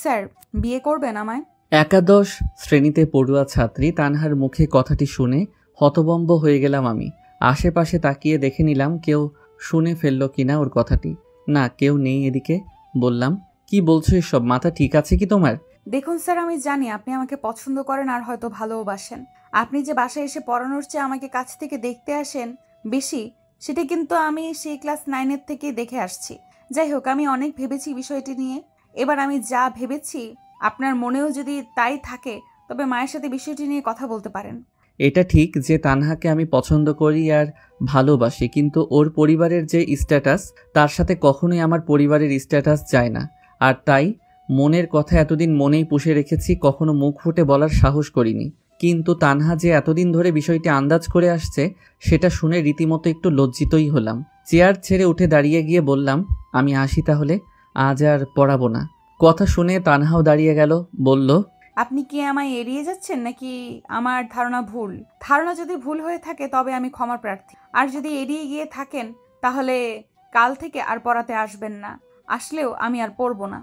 Sir, বিয়ে করবেন আমায়? একাদশ শ্রেণীতে পড়ুয়া ছাত্রী তানহার মুখে কথাটি শুনে হতভম্ব হয়ে গেলাম আমি। আশেপাশে তাকিয়ে দেখে নিলাম কেউ শুনে ফেলল কিনা ওর কথাটি। না, কেউ নেই এদিকে। বললাম, কি বলছো এসব? মাথা ঠিক আছে কি তোমার? দেখুন স্যার, আমি জানি আপনি আমাকে পছন্দ করেন আর হয়তো ভালোবাসেন। আপনি যে বাসায় এসে পড়ানোর চেয়ে আমাকে কাছ থেকে দেখতে আসেন বেশি, সেটা কিন্তু আমি সেই ক্লাস 9-এর থেকেই দেখে আসছি। যাই হোক, আমি অনেক ভেবেছি বিষয়টি নিয়ে। এবার আমি যা ভেবেছি আপনার মনেও যদি তাই থাকে, তবে মায়ের সাথে বিষয়টি নিয়ে কথা বলতে পারেন। এটা ঠিক যে তানহাকে আমি পছন্দ করি আর ভালোবাসি, কিন্তু ওর পরিবারের যে স্ট্যাটাস, তার সাথে কখনোই আমার পরিবারের স্ট্যাটাস যায় না। আর তাই মনের কথা এতদিন মনেই পুষে রেখেছি, কখনো মুখ ফুটে বলার সাহস করিনি। কিন্তু তানহা যে এতদিন ধরে বিষয়টি আন্দাজ করে আসছে, সেটা শুনে রীতিমতো একটু লজ্জিতই হলাম। চেয়ার ছেড়ে উঠে দাঁড়িয়ে গিয়ে বললাম, আমি আসি তাহলে, আজ আর পড়াবো না। কথা শুনে তানহাও দাঁড়িয়ে গেল। বলল, আপনি কি আমায় এড়িয়ে যাচ্ছেন নাকি আমার ধারণা ভুল? ধারণা যদি ভুল হয়ে থাকে তবে আমি ক্ষমা প্রার্থী। আর যদি এড়িয়ে গিয়ে থাকেন তাহলে কাল থেকে আর পড়াতে আসবেন না। আসলেও আমি আর পড়বো না।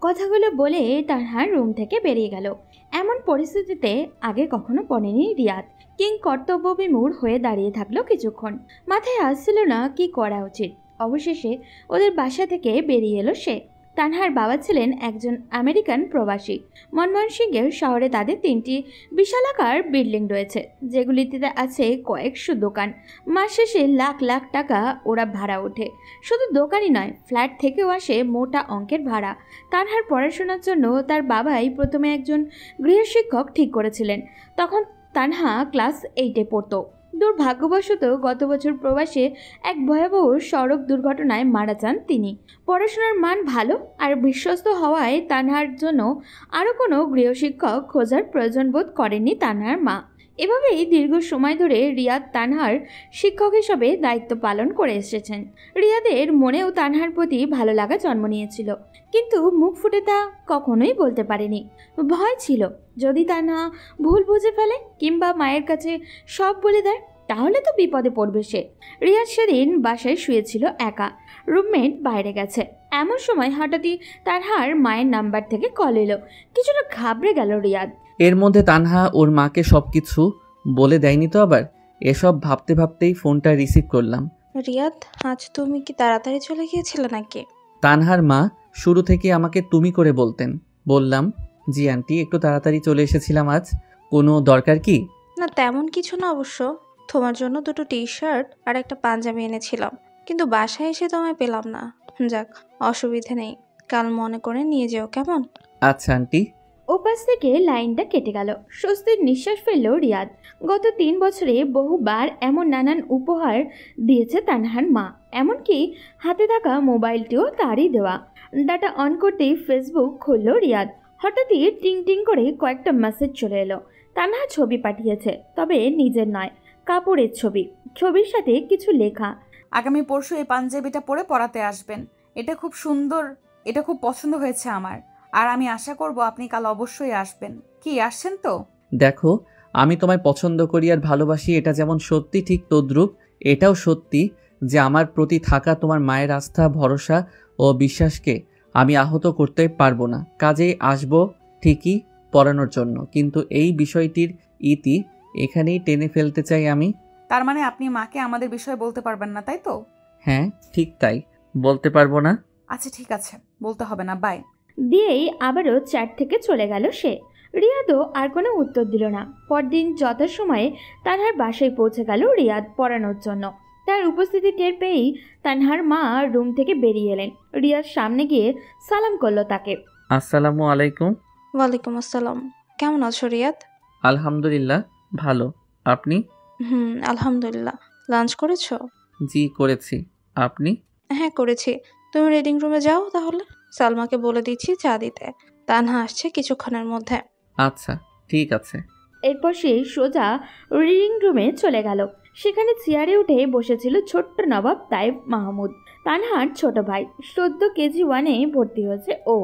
কথাগুলো বলে তানহা রুম থেকে বেরিয়ে গেল। এমন পরিস্থিতিতে আগে কখনো পড়েনি রিয়াদ। কিং কর্তব্যবিমূঢ় হয়ে দাঁড়িয়ে থাকলো কিছুক্ষণ। মাথায় আসছিল না কি করা উচিত। অবশেষে ওদের বাসা থেকে বেরিয়ে এলো সে। তানহার বাবা ছিলেন একজন আমেরিকান প্রবাসী। ময়মনসিংহের শহরে তাদের 3টি বিশালাকার বিল্ডিং রয়েছে, যেগুলিতে আছে কয়েকশো দোকান। মাস শেষে লাখ লাখ টাকা ওরা ভাড়া ওঠে। শুধু দোকানই নয়, ফ্ল্যাট থেকেও আসে মোটা অঙ্কের ভাড়া। তানহার পড়াশোনার জন্য তার বাবাই প্রথমে একজন গৃহশিক্ষক ঠিক করেছিলেন। তখন তানহা ক্লাস 8-এ পড়তো। দুর্ভাগ্যবশত গত বছর প্রবাসে এক ভয়াবহ সড়ক দুর্ঘটনায় মারা যান তিনি। পড়াশোনার মান ভালো আর বিশ্বস্ত হওয়ায় তানহার জন্য আরও কোনো গৃহশিক্ষক খোঁজার প্রয়োজন বোধ করেননি তানহার মা। এভাবেই দীর্ঘ সময় ধরে রিয়াদ তানহার শিক্ষক হিসেবে দায়িত্ব পালন করে এসেছেন। রিয়াদের মনেও তানহার প্রতি ভালো লাগা জন্ম নিয়েছিল, কিন্তু মুখ ফুটে তা কখনোই বলতে পারেনি। ভয় ছিল, যদি তানহা ভুল বুঝে ফেলে কিংবা মায়ের কাছে সব বলে দেয় তাহলে তো বিপদে পড়বে সে। রিয়াদ সেদিন বাসায় শুয়েছিল একা, রুমমেট বাইরে গেছে। এমন সময় হঠাৎই তানহার মায়ের নাম্বার থেকে কল এলো। কিছুটা ঘাবড়ে গেল রিয়াদ। এর মধ্যে তানহা ওর মাকে সবকিছু বলে দেয়নি তো আবার? এসব ভাবতে ভাবতেই ফোনটা রিসিভ করলাম। রিয়াদ, আজ তুমি কি তাড়াতাড়ি চলে গিয়েছিলে নাকি? তানহার মা শুরু থেকে আমাকে তুমি করে বলতেন। বললাম, জি আন্টি, একটু তাড়াতাড়ি চলে এসেছিলাম আজ। কোনো দরকার কি? না, তেমন কিছু না অবশ্য। তোমার জন্য 2টো টি-শার্ট আর একটা পাঞ্জাবি এনেছিলাম, কিন্তু বাসায় এসে তোমায় পেলাম না। যাক, অসুবিধে নেই, কাল মনে করে নিয়ে যেও, কেমন? আচ্ছা আন্টি। ওপাশ থেকে লাইনটা কেটে গেল। স্বস্তির নিঃশ্বাস ফেলল রিয়াদ। গত 3 বছরে বহুবার এমন নানান উপহার দিয়েছে তানহার মা, এমনকি হাতে থাকা মোবাইলটিও তারই দেওয়া। ডাটা অন করতেই ফেসবুক খুলল রিয়াদ। হঠাৎই টিং টিং করে কয়েকটা মেসেজ চলে এলো। তানহা ছবি পাঠিয়েছে, তবে নিজের নয়, কাপড়ের ছবি। ছবির সাথে কিছু লেখা। আগামী পরশু এই পাঞ্জাবিটা পরে পড়াতে আসবেন। এটা খুব সুন্দর, এটা খুব পছন্দ হয়েছে আমার। আর আমি আশা করব আপনি কাল অবশ্যই আসবেন। কি, আসছেন তো? দেখো, আমি তোমায় পছন্দ করি আর ভালোবাসি, এটা যেমন সত্যি ঠিক তদ্রূপ এটাও সত্যি যে আমার প্রতি থাকা তোমার মায়ের আস্থা, ভরসা ও বিশ্বাসকে আমি আহত করতে পারবো না। কাজেই আসবো ঠিকই পড়ানোর জন্য, কিন্তু এই বিষয়টির ইতি এখানেই টেনে ফেলতে চাই আমি। তার মানে আপনি মাকে আমাদের বিষয়ে বলতে পারবেন না, তাই তো? হ্যাঁ, ঠিক তাই। বলতে পারবো না। আচ্ছা ঠিক আছে, বলতে হবে না, বাই। দিয়েই আবারও চ্যাট থেকে চলে গেল সে। রিয়াদও আর কোনো উত্তর দিল না। পরদিন যথাসময়ে তানহার বাসায় পৌঁছে গেল রিয়াদ পড়ানোর জন্য। তার উপস্থিতি টের পেয়েই তানহার মা রুম থেকে বেরিয়ে এলেন। রিয়াদ সামনে গিয়ে সালাম করলো তাকে। আসসালামু আলাইকুম। ওয়ালাইকুম আসসালাম। কেমন আছো রিয়াদ? আলহামদুলিল্লাহ, ভালো। আপনি? আলহামদুলিল্লাহ। লাঞ্চ করেছো? জি করেছি। আপনি? হ্যাঁ, করেছি। তুমি রিডিং রুমে যাও তাহলে, সালমাকে বলে দিচ্ছি চা দিতে। তানহা আসছে কিছুক্ষণের মধ্যে। আচ্ছা, ঠিক আছে। এরপর সে সোজা রিডিং রুমে চলে গেল। সেখানে চেয়ারে উঠে বসেছিল ছোট্ট নবাব তাইব মাহমুদ, তানহার ছোট ভাই। 14 কেজি 1-এ ভর্তি হয়েছে ও।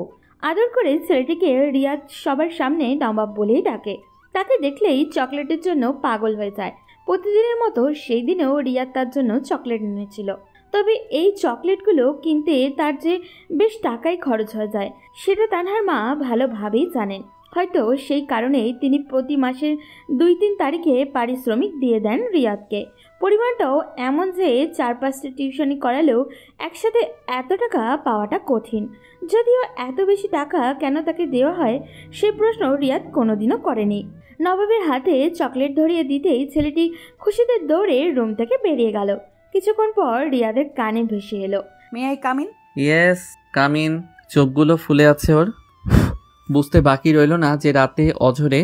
আদর করে ছেলেটিকে রিয়াদ সবার সামনে নবাব বলেই ডাকে। তাকে দেখলেই চকলেটের জন্য পাগল হয়ে যায়। প্রতিদিনের মতো সেই দিনেও রিয়াদ তার জন্য চকলেট এনেছিল। তবে এই চকলেটগুলো কিনতে তার যে বেশ টাকাই খরচ হয়ে যায় সেটা তানহার মা ভালোভাবেই জানেন। হয়তো সেই কারণেই তিনি প্রতি মাসের 2-3 তারিখে পারিশ্রমিক দিয়ে দেন রিয়াদকে। পরিমাণটাও এমন যে 4-5টা টিউশনি করালেও একসাথে এত টাকা পাওয়াটা কঠিন। যদিও এত বেশি টাকা কেন তাকে দেওয়া হয় সেই প্রশ্ন রিয়াদ কোনোদিনও করেনি। নবাবের হাতে চকলেট ধরিয়ে দিতেই ছেলেটি খুশিতে দৌড়ে রুম থেকে বেরিয়ে গেল। কিছুক্ষণ পর রিয়াদের কানে ভেসে এলো, may I come in? Yes, come in. চোখগুলো ফুলে আছে ওর। বুঝতে বাকি রইল না যে রাতে অঝরে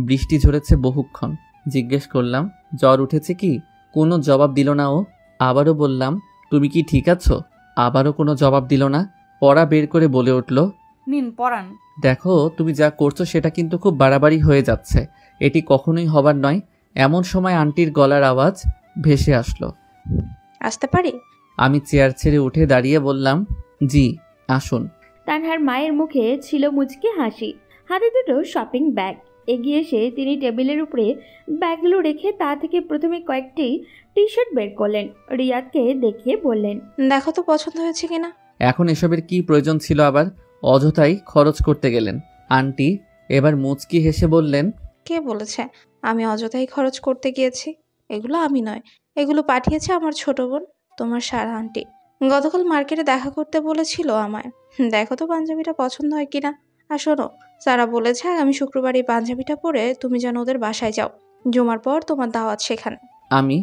বৃষ্টি ঝরেছে বহুক্ষণ। জিজ্ঞেস করলাম, জ্বর উঠেছে কি? কোনো জবাব দিল না ও। আবারও বললাম, তুমি কি ঠিক আছো? আবারও কোনো জবাব দিল না। পড়া বের করে বলে উঠল, নিন পড়ান। দেখো, তুমি যা করছো সেটা কিন্তু খুব বাড়াবাড়ি হয়ে যাচ্ছে। এটি কখনোই হবার নয়। এমন সময় আন্টির গলার আওয়াজ ভেসে আসলো। আসতে পারি? আমি চেয়ার ছেড়ে উঠে দাঁড়িয়ে বললাম, জি আসুন। তানহার মায়ের মুখে ছিল মুচকি হাসি, হাতে দুটো শপিং ব্যাগ। এগিয়ে এসে তিনি টেবিলের উপরে ব্যাগগুলো রেখে তা থেকে প্রথমে কয়েকটি টি শার্ট বের করলেন। রিয়াদকে দেখিয়ে বললেন, দেখো তো পছন্দ হয়েছে কিনা। এখন এসবের কি প্রয়োজন ছিল আবার? অযথাই খরচ করতে গেলেন। আন্টি এবার মুচকি হেসে বললেন, কে বলেছে আমি অযথাই খরচ করতে গিয়েছি? এগুলো আমি নয়, এগুলো পাঠিয়েছে আমার ছোট বোন, তোমার সারা আন্টি। গতকাল মার্কেটে দেখা করতে বলেছিল আমায়। দেখো তো পাঞ্জাবিটা পছন্দ হয় কিনা। আর শোনো, সারা বলেছে আগামী শুক্রবার এই পাঞ্জাবিটা পরে তুমি যেন ওদের বাসায় যাও। জুমার পর তোমার দাওয়াত সেখানে। আমি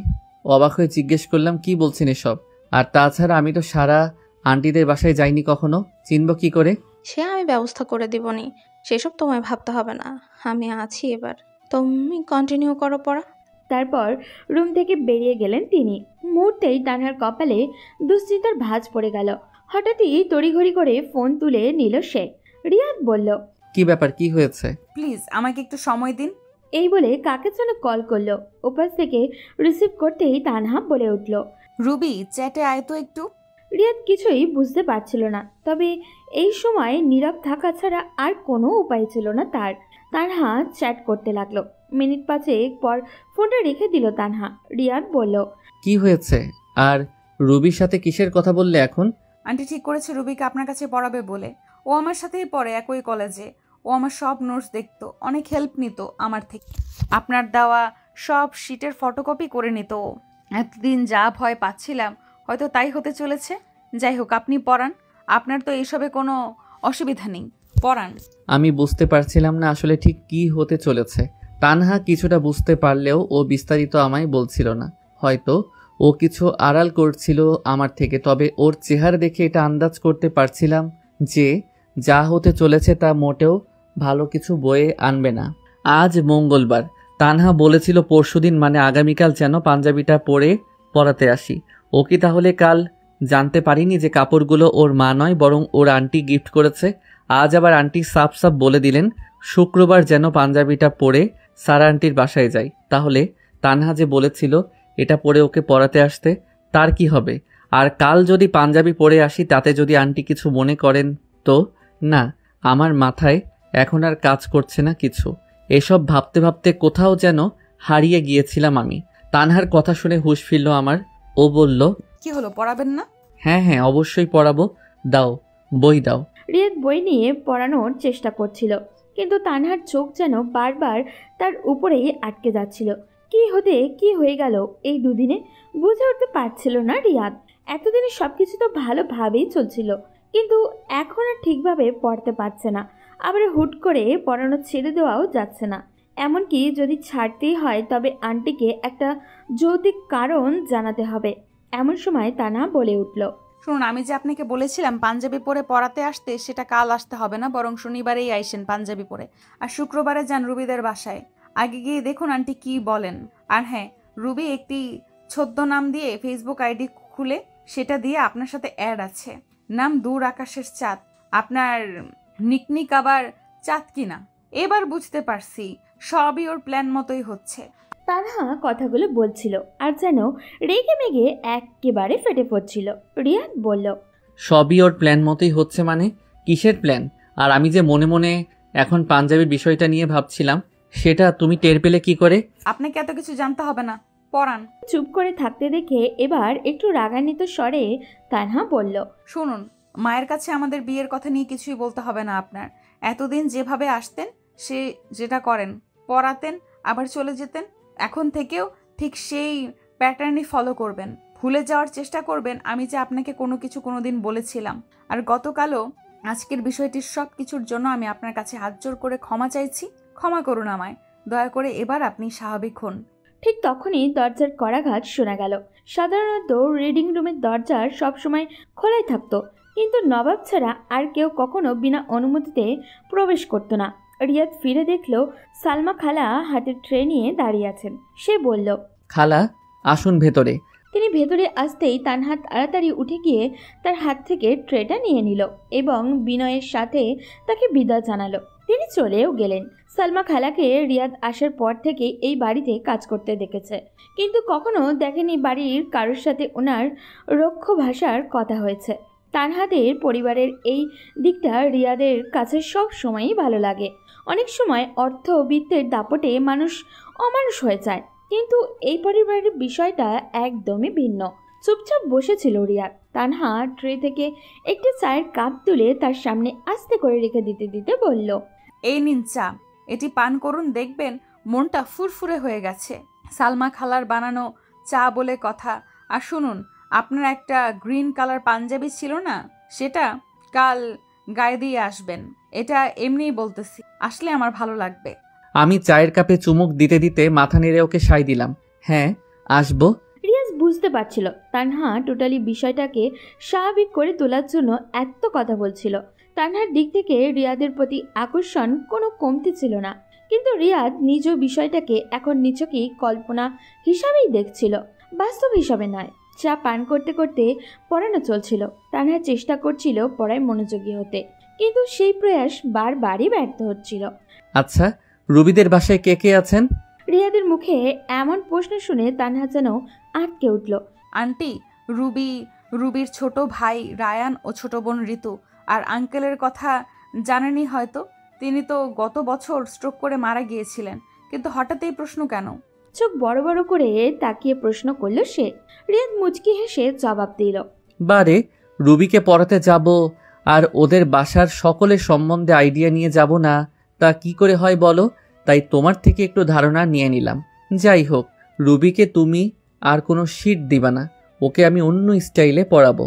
অবাক হয়ে জিজ্ঞেস করলাম, কি বলছেন এসব? আর তাছাড়া আমি তো সারা আন্টিদের বাসায় যাইনি কখনো, চিনব কি করে? সে আমি ব্যবস্থা করে দিবনি, সেসব তোমায় ভাবতে হবে না। আমি আছি এবার, তুমি কন্টিনিউ করো পড়া। তারপর রুম থেকে বেরিয়ে গেলেন তিনি। মুহূর্তেই তানহার কপালে দুশ্চিন্তার ভাঁজ পড়ে গেল। হঠাৎই তড়িঘড়ি করে ফোন তুলে নিল সে। রিয়াদ বলল, কি ব্যাপার, কি হয়েছে? প্লিজ আমাকে একটু সময় দিন। এই বলে কাকে যেন কল করলো। ওপাশ থেকে রিসিভ করতেই তানহা বলে উঠল, রুবি, চ্যাটে আয় তো একটু। রিয়াদ কিছুই বুঝতে পারছিল না, তবে এই সময় নীরব থাকা ছাড়া আর কোনো উপায় ছিল না তার। তানহা চ্যাট করতে লাগলো। মিনিট 5 পর ফোনটা রেখে দিল তানহা। রিয়াদ বলল, কি হয়েছে? আর রুবির সাথে কিসের কথা বললে এখন? আন্টি ঠিক করেছে রুবিকে আপনার কাছে পড়াবে বলে। ও আমার সাথেই পড়ে একই কলেজে। ও আমার সব নোটস দেখতো, অনেক হেল্প নিত আমার থেকে। আপনার দেওয়া সব শিটের ফটোকপি করে নিত ও। এতদিন যা ভয় পাচ্ছিলাম হয়তো তাই হতে চলেছে। যাই হোক, আপনি পড়ান। আপনার তো এইসবে কোনো অসুবিধা নেই, পড়ান। আমি বুঝতে পারছিলাম না আসলে ঠিক কি হতে চলেছে। তানহা কিছুটা বুঝতে পারলেও ও বিস্তারিত আমায় বলছিল না। হয়তো ও কিছু আড়াল করছিল আমার থেকে, তবে ওর চেহারা দেখে এটা আন্দাজ করতে পারছিলাম যে যা হতে চলেছে তা মোটেও ভালো কিছু বয়ে আনবে না। আজ মঙ্গলবার। তানহা বলেছিল পরশুদিন মানে আগামীকাল যেন পাঞ্জাবিটা পরে পড়াতে আসি। ও কি তাহলে কাল জানতে পারিনি যে কাপড়গুলো ওর মা নয় বরং ওর আন্টি গিফট করেছে? আজ আবার আন্টি সাফ সাফ বলে দিলেন শুক্রবার যেন পাঞ্জাবিটা পরে সারা আন্টির বাসায় যাই। তাহলে তানহা যে বলেছিল এটা পরে ওকে পড়াতে আসতে, তার কি হবে? আর কাল যদি পাঞ্জাবি পরে আসি তাতে যদি আন্টি কিছু মনে করেন তো? না, আমার মাথায় এখন আর কাজ করছে না কিছু। এসব ভাবতে ভাবতে কোথাও যেন হারিয়ে গিয়েছিলাম আমি। তানহার কথা শুনে হুঁশ ফিরল আমার। ও বলল, কি হলো, পড়াবেন না? হ্যাঁ হ্যাঁ অবশ্যই পড়াবো, দাও বই দাও। রিয়াদ বই নিয়ে পড়ানোর চেষ্টা করছিল, কিন্তু তানহার চোখ যেন বারবার তার উপরেই আটকে যাচ্ছিল। কি হয়ে গেল এই দুদিনে বুঝে উঠতে পারছিল না রিয়াদ। এতদিনে সবকিছু তো ভালোভাবেই চলছিল, কিন্তু এখন আর ঠিকভাবে পড়তে পারছে না। আবার হুট করে পড়ানো ছেড়ে দেওয়াও যাচ্ছে না। এমনকি যদি ছাড়তেই হয় তবে আন্টিকে একটা যৌক্তিক কারণ জানাতে হবে। এমন সময় তানহা বলে উঠল, শুনুন, আমি যে আপনাকে বলেছিলাম পাঞ্জাবি পরে পড়াতে আসতে, সেটা কাল আসতে হবে না, বরং শনিবারেই আইসেন পাঞ্জাবি পরে। আর শুক্রবারে যান রুবিদের বাসায়। আগে গিয়ে দেখুন আন্টি কি বলেন। আর হ্যাঁ, রুবি একটি ছদ্মনাম দিয়ে ফেসবুক আইডি খুলে সেটা দিয়ে আপনার সাথে অ্যাড আছে, নাম দূর আকাশের চাঁদ। আপনার নিকনিক আবার চাঁদ কিনা। এবার বুঝতে পারছি সবই ওর প্ল্যান মতোই হচ্ছে। তানহা কথাগুলো বলছিল আর যেন রেগে মেগে একেবারে ফেটে পড়ছিল। রিয়াদ বলল, সবই ওর প্ল্যান মতোই হচ্ছে মানে? কিসের প্ল্যান? আর আমি যে মনে মনে এখন পাঞ্জাবির বিষয়টা নিয়ে ভাবছিলাম, সেটা তুমি টের পেলে কি করে? আপনাকে এত কিছু জানতে হবে না, পড়ান। চুপ করে থাকতে দেখে এবার একটু রাগান্বিত স্বরে তানহা বলল, শুনুন, মায়ের কাছে আমাদের বিয়ের কথা নিয়ে কিছুই বলতে হবে না আপনার। এতদিন যেভাবে আসতেন, সে যেটা করেন, পড়াতেন আবার চলে যেতেন, এখন থেকেও ঠিক সেই প্যাটার্নই ফলো করবেন। ভুলে যাওয়ার চেষ্টা করবেন আমি যে আপনাকে কোনো কিছু কোনোদিন বলেছিলাম। আর গতকালও আজকের বিষয়টির সব কিছুর জন্য আমি আপনার কাছে হাত জোর করে ক্ষমা চাইছি। ক্ষমা করুন আমায়, দয়া করে এবার আপনি স্বাভাবিক হন। ঠিক তখনই দরজার কড়াঘাত শোনা গেল। সাধারণত রিডিং রুমের দরজা সবসময় খোলাই থাকতো, কিন্তু নবাব ছাড়া আর কেউ কখনো বিনা অনুমতিতে প্রবেশ করতো না। রিয়াদ ফিরে দেখলো সালমা খালা হাতে ট্রে নিয়ে দাঁড়িয়ে আছেন। সে বলল, খালা, আসুন ভেতরে। তিনি ভেতরে আসতেই তানহা তাড়াতাড়ি উঠে গিয়ে তার হাত থেকে ট্রেটা নিয়ে নিল এবং বিনয়ের সাথে তাকে বিদায় জানালো। তিনি চলেও গেলেন। সালমা খালাকে রিয়াদ আসার পর থেকে এই বাড়িতে কাজ করতে দেখেছে, কিন্তু কখনো দেখেনি বাড়ির কারোর সাথে ওনার রক্ষ ভাষার কথা হয়েছে। তানহাদের পরিবারের এই দিকটা রিয়াদের কাছে সব সময়ই ভালো লাগে। অনেক সময় অর্থ বিত্তের দাপটে মানুষ অমানুষ হয়ে যায়, কিন্তু এই পরিবারের বিষয়টা একদমই ভিন্ন। চুপচাপ বসেছিল রিয়াদ। তানহা ট্রে থেকে একটি চায়ের কাপ তুলে তার সামনে আস্তে করে রেখে দিতে দিতে বলল, এই নিন চা, এটি পান করুন, দেখবেন মনটা ফুরফুরে হয়ে গেছে। সালমা খালার বানানো চা বলে কথা। আর শুনুন, আপনার একটা গ্রিন কালার পাঞ্জাবি ছিল না, সেটা কাল গায়ে দিয়ে আসবেন। এটা এমনিই বলতেছি, আসলে আমার ভালো লাগবে। আমি চায়ের কাপে চুমুক দিতে দিতে মাথা নেড়ে ওকে সায় দিলাম। হ্যাঁ, আসবো। রিয়াজ বুঝতে পারছিল তানহা টোটালি বিষয়টাকে স্বাভাবিক করে তোলার জন্য এত কথা বলছিল। তানহার দিক থেকে রিয়াদের প্রতি আকর্ষণ কোনো কমতি ছিল না, কিন্তু রিয়াদ নিজ বিষয়টাকে এখন নিছকই কল্পনা হিসাবেই দেখছিল, বাস্তব হিসাবে নয়। চা পান করতে করতে পড়ানো চলছিল। তানহা চেষ্টা করছিল পড়ায় মনোযোগী হতে, কিন্তু সেই প্রয়াস বারবারই ব্যর্থ হচ্ছিল। আচ্ছা, রুবিদের বাসায় কে কে আছেন? রিয়াদের মুখে এমন প্রশ্ন শুনে তানহা যেন আটকে উঠল। আন্টি, রুবির ছোট ভাই রায়ান ও ছোট বোন ঋতু। আর আঙ্কেলের কথা জানেনই হয়তো, তিনি তো গত বছর স্ট্রোক করে মারা গিয়েছিলেন। কিন্তু হঠাৎ এই প্রশ্ন কেন? চোখ বড় বড় করে তাকিয়ে প্রশ্ন করল সে। রিয়াদ মুচকি হেসে জবাব দিল, বারে, রুবিকে পড়াতে যাব আর ওদের বাসার সকলের সম্বন্ধে আইডিয়া নিয়ে যাব না, তা কি করে হয় বলো? তাই তোমার থেকে একটু ধারণা নিয়ে নিলাম। যাই হোক, রুবিকে তুমি আর কোনো শিট দিবা না, ওকে আমি অন্য স্টাইলে পড়াবো,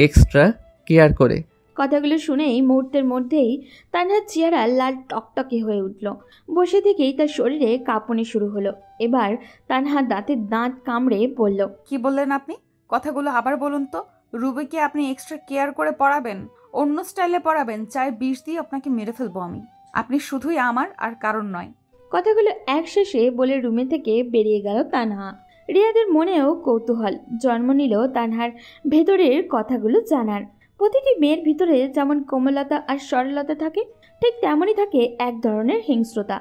এক্সট্রা কেয়ার করে। কথাগুলো শুনেই মুহূর্তের মধ্যেই তানহার চেহারা লাল টকটকে হয়ে উঠল। বসে থেকেই তার শরীরে কাঁপুনি শুরু হলো। এবার তানহা দাঁতের দাঁত কামড়ে বলল, কি বললেন আপনি? কথাগুলো আবার বলুন তো। রুবিকে আপনি এক্সট্রা কেয়ার করে পড়াবেন, অন্য স্টাইলে পড়াবেন? চায় বিষ দিয়ে আপনাকে মেরে ফেলবো আমি। আপনি শুধুই আমার, আর কারণ নয়। কথাগুলো একশেষে বলে রুমে থেকে বেরিয়ে গেল তানহা। রিয়াদের মনেও কৌতূহল জন্ম নিল তানহার ভেতরের কথাগুলো জানার। প্রতিটি মেয়ের ভিতরে যেমন কোমলতা আর সরলতা থাকে, ঠিক তেমনই থাকে এক ধরনের হিংস্রতা,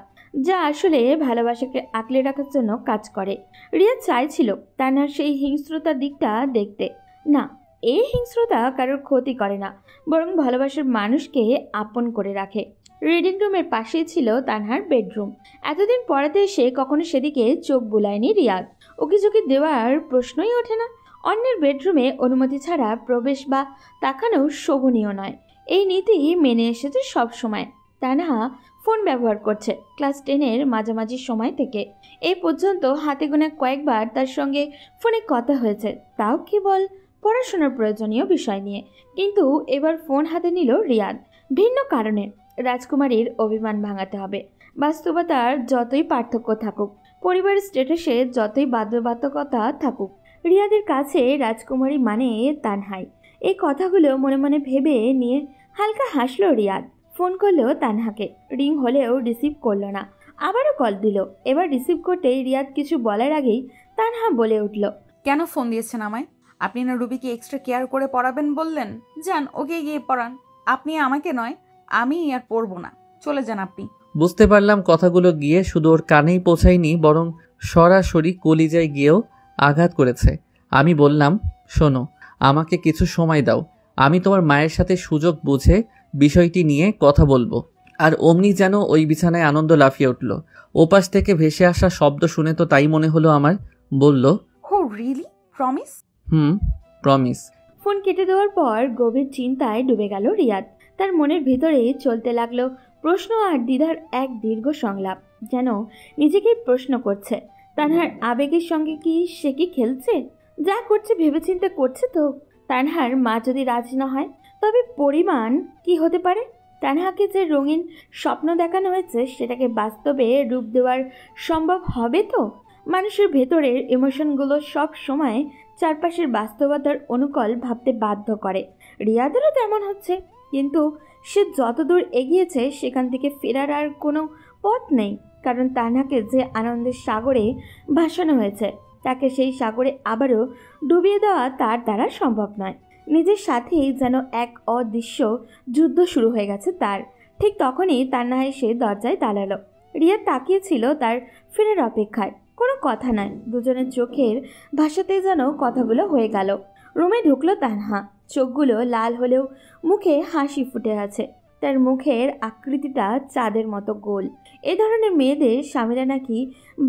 যা আসলে ভালোবাসাকে আঁকলে রাখার জন্য কাজ করে। রিয়া চাইছিল তানহার সেই হিংস্রতার দিকটা দেখতে। না, এই হিংস্রতা কারোর ক্ষতি করে না, বরং ভালোবাসার মানুষকে আপন করে রাখে। রিডিং রুমের পাশেই ছিল তানহার বেডরুম। এতদিন পড়াতে এসে কখনো সেদিকে চোখ বুলায়নি রিয়াদ। উকিঝুঁকি দেওয়ার প্রশ্নই ওঠে না। অন্যের বেডরুমে অনুমতি ছাড়া প্রবেশ বা তাকানো শোভনীয় নয়, এই নীতি মেনে এসেছে সব সময়। তানহা ফোন ব্যবহার করছে ক্লাস 10-এর মাঝামাঝি সময় থেকে। এই পর্যন্ত হাতে গোনা কয়েকবার তার সঙ্গে ফোনে কথা হয়েছে, তাও কেবল পড়াশোনার প্রয়োজনীয় বিষয় নিয়ে। কিন্তু এবার ফোন হাতে নিল রিয়াদ ভিন্ন কারণে। রাজকুমারীর অভিমান ভাঙাতে হবে। বাস্তবতার যতই পার্থক্য থাকুক, পরিবারের স্ট্যাটাসে যতই বাধ্যবাধকতা থাকুক, রিয়াদের কাছে রাজকুমারী মানে তানহাই। এই কথাগুলো মনে মনে ভেবে নিয়ে হালকা হাসলো রিয়াদ। ফোন করলো তানহাকে। রিং হলেও রিসিভ করলো না। আবারও কল দিল। এবার রিসিভ করতেই রিয়াদ কিছু বলার আগেই তানহা বলে উঠল, কেন ফোন দিয়েছেন আমায়? আপনি না রুবিকে এক্সট্রা কেয়ার করে পড়াবেন বললেন? যান, ওকে গিয়ে পড়ান। আপনি আমাকে নয়, আমি আর পড়বো না, চলে যান আপনি। বুঝতে পারলাম কথাগুলো গিয়ে শুধু ওর কানেই পৌঁছায়নি, বরং সরাসরি কলিজায় গিয়েও আঘাত করেছে। আমি বললাম, শোনো, আমাকে কিছু সময় দাও, আমি তোমার মায়ের সাথে সুযোগ বুঝে বিষয়টি নিয়ে কথা বলবো। আর অমনি যেন ওই বিছানায় আনন্দ লাফিয়ে উঠল। ওপাশ থেকে ভেসে আসা শব্দ শুনে তো তাই মনে হলো আমার। বলল, হো রিয়েলি? প্রমিস? প্রমিস। ফোন কেটে দেওয়ার পর গভীর চিন্তায় ডুবে গেল রিয়াদ। তার মনের ভিতরে চলতে লাগলো প্রশ্ন আর দ্বিধার এক দীর্ঘ সংলাপ। যেন নিজেকেই প্রশ্ন করছে, তানহার আবেগের সঙ্গে কি সে কি খেলছে? যা করছে ভেবেচিন্তে করছে তো? তানহার মা যদি রাজি না হয় তবে পরিমাণ কি হতে পারে? তানহাকে যে রঙিন স্বপ্ন দেখানো হয়েছে সেটাকে বাস্তবে রূপ দেওয়ার সম্ভব হবে তো? মানুষের ভেতরের ইমোশনগুলো সব সময় চারপাশের বাস্তবতার অনুকূল ভাবতে বাধ্য করে। রিয়াদেরও তেমন হচ্ছে, কিন্তু সে যতদূর এগিয়েছে সেখান থেকে ফেরার আর কোনো পথ নেই। কারণ তানহাকে যে আনন্দের সাগরে ভাসানো হয়েছে তাকে সেই সাগরে আবারও ডুবিয়ে দেওয়া তার দ্বারা সম্ভব নয়। নিজের সাথেই যেন এক অদৃশ্য যুদ্ধ শুরু হয়ে গেছে তার। ঠিক তখনই তান্না এসে দরজায় দাঁড়ালো। রিয়া তাকিয়েছিল তার ফেরার অপেক্ষায়। কোনো কথা নয়, দুজনের চোখের ভাষাতেই যেন কথাগুলো হয়ে গেল। রুমে ঢুকলো তানহা। চোখগুলো লাল হলেও মুখে হাসি ফুটে আছে। তার মুখের আকৃতিটা চাঁদের মতো গোল। এ ধরনের মেয়েদের স্বামীরা নাকি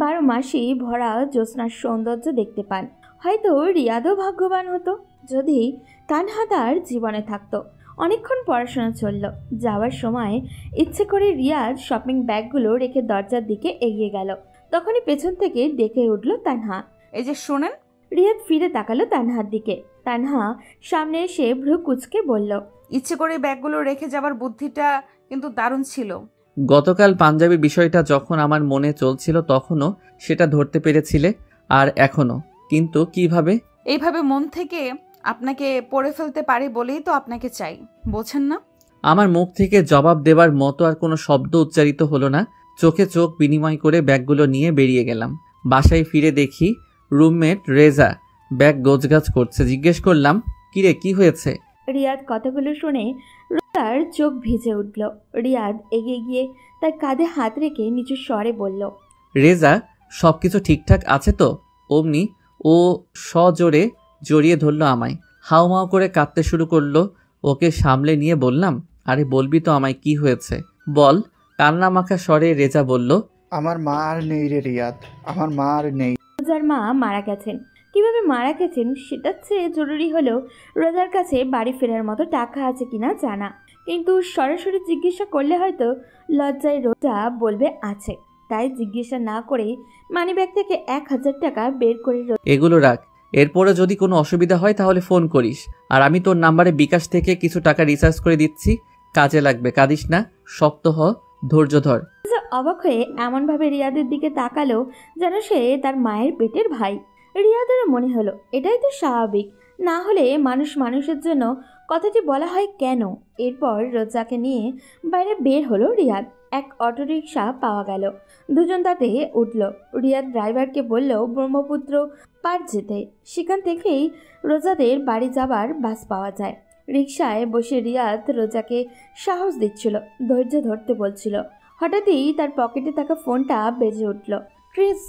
12 মাসেই ভরা জ্যোৎস্নার সৌন্দর্য দেখতে পান। হয়তো রিয়াদও ভাগ্যবান হতো যদি তানহা তার জীবনে থাকতো। অনেকক্ষণ পড়াশোনা চলল। যাওয়ার সময় ইচ্ছে করে রিয়াদ শপিং ব্যাগগুলো রেখে দরজার দিকে এগিয়ে গেল। তখনই পেছন থেকে ডেকে উঠল তানহা। এই যে শোনেন। রিয়াদ ফিরে তাকালো তানহার দিকে। তানহা সামনে এসে ভ্রু কুঁচকে বলল, ইচ্ছে করে ব্যাগগুলো রেখে যাবার বুদ্ধিটা কিন্তু দারুণ ছিল। গতকাল পাঞ্জাবি বিষয়টা যখন আমার মনে চলছিল তখনও সেটা ধরতে পেরেছিলে, আর এখনও। কিন্তু কিভাবে? এইভাবে মন থেকে আপনাকে পড়ে ফেলতে পারি বলেই তো আপনাকে চাই, বোঝেন না? আমার মুখ থেকে জবাব দেবার মতো আর কোনো শব্দ উচ্চারিত হলো না। চোখে চোখ বিনিময় করে ব্যাগগুলো নিয়ে বেরিয়ে গেলাম। বাসায় ফিরে দেখি রুমমেট রেজা ব্যাগ গোছগাছ করছে। জিজ্ঞেস করলাম, কিরে, কি হয়েছে? রিয়াদ কথাগুলো শুনে তার চোখ ভিজে উঠল। রিয়াদ এগিয়ে গিয়ে তার কাঁধে হাত রেখে নিচু স্বরে বলল, রেজা, সব কিছু ঠিকঠাক আছে তো? অমনি ও সজোরে জড়িয়ে ধরলো আমায়। হাউমাউ করে কাঁদতে শুরু করলো। ওকে সামলে নিয়ে বললাম, আরে বলবি তো আমায় কি হয়েছে, বল। কান্না মাখা স্বরে রেজা বলল, আমার মা আর নেই রে রিয়াদ, আমার মা আর নেই। রোজার মা মারা গেছেন। কিভাবে মারা গেছেন সেটার চেয়ে জরুরি হলো রোজার কাছে বাড়ি ফেরার মতো টাকা আছে কিনা জানা। কিন্তু সরাসরি জিজ্ঞাসা করলে হয়তো লজ্জায় রোজা বলবে আছে। তাই জিজ্ঞাসা না করেই মানিব্যাগ থেকে 1000 টাকা বের করে এগুলো রাখ, এরপরে যদি কোনো অসুবিধা হয় তাহলে ফোন করিস। আর আমি তোর নাম্বারে বিকাশ থেকে কিছু টাকা রিচার্জ করে দিচ্ছি, কাজে লাগবে। কাঁদিস না, শক্ত হ, ধৈর্য ধর। অবাক হয়ে এমনভাবে রিয়াদের দিকে তাকালো যেন সে তার মায়ের পেটের ভাই। রিয়াদেরও মনে হলো এটাই তো স্বাভাবিক, না হলে মানুষ মানুষের জন্য কথাটি বলা হয় কেন। এরপর রোজাকে নিয়ে বাইরে বের হলো রিয়াদ। এক অটোরিকশা পাওয়া গেল। দুজন তাতে উঠল। রিয়াদ ড্রাইভারকে বলল ব্রহ্মপুত্র পার যেতে, সেখান থেকেই রোজাদের বাড়ি যাবার বাস পাওয়া যায়। রিকশায় বসে রিয়াদ রোজাকে সাহস দিচ্ছিল, ধৈর্য ধরতে বলছিল। হঠাৎই তার পকেটে থাকা ফোনটা বেজে উঠল।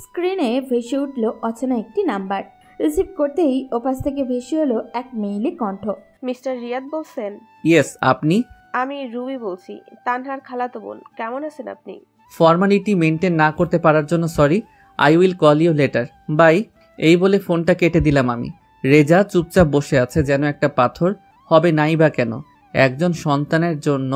স্ক্রিনে ভেসে উঠল অচেনা একটি নাম্বার। রিসিভ করতেই ওপাশ থেকে ভেসে এলো এক মেইলি কণ্ঠ। মিস্টার রিয়াদ বলছেন? ইয়েস, আপনি? আমি রুবি বলছি, তানহার খালাতো বোন। কেমন আছেন আপনি? ফর্মালিটি মেনটেন না করতে পারার জন্য sorry. I will call you later, bye. এই বলে ফোনটা কেটে দিলাম আমি। রেজা চুপচাপ বসে আছে যেন একটা পাথর। হবে নাই বা কেন? একজন সন্তানের জন্য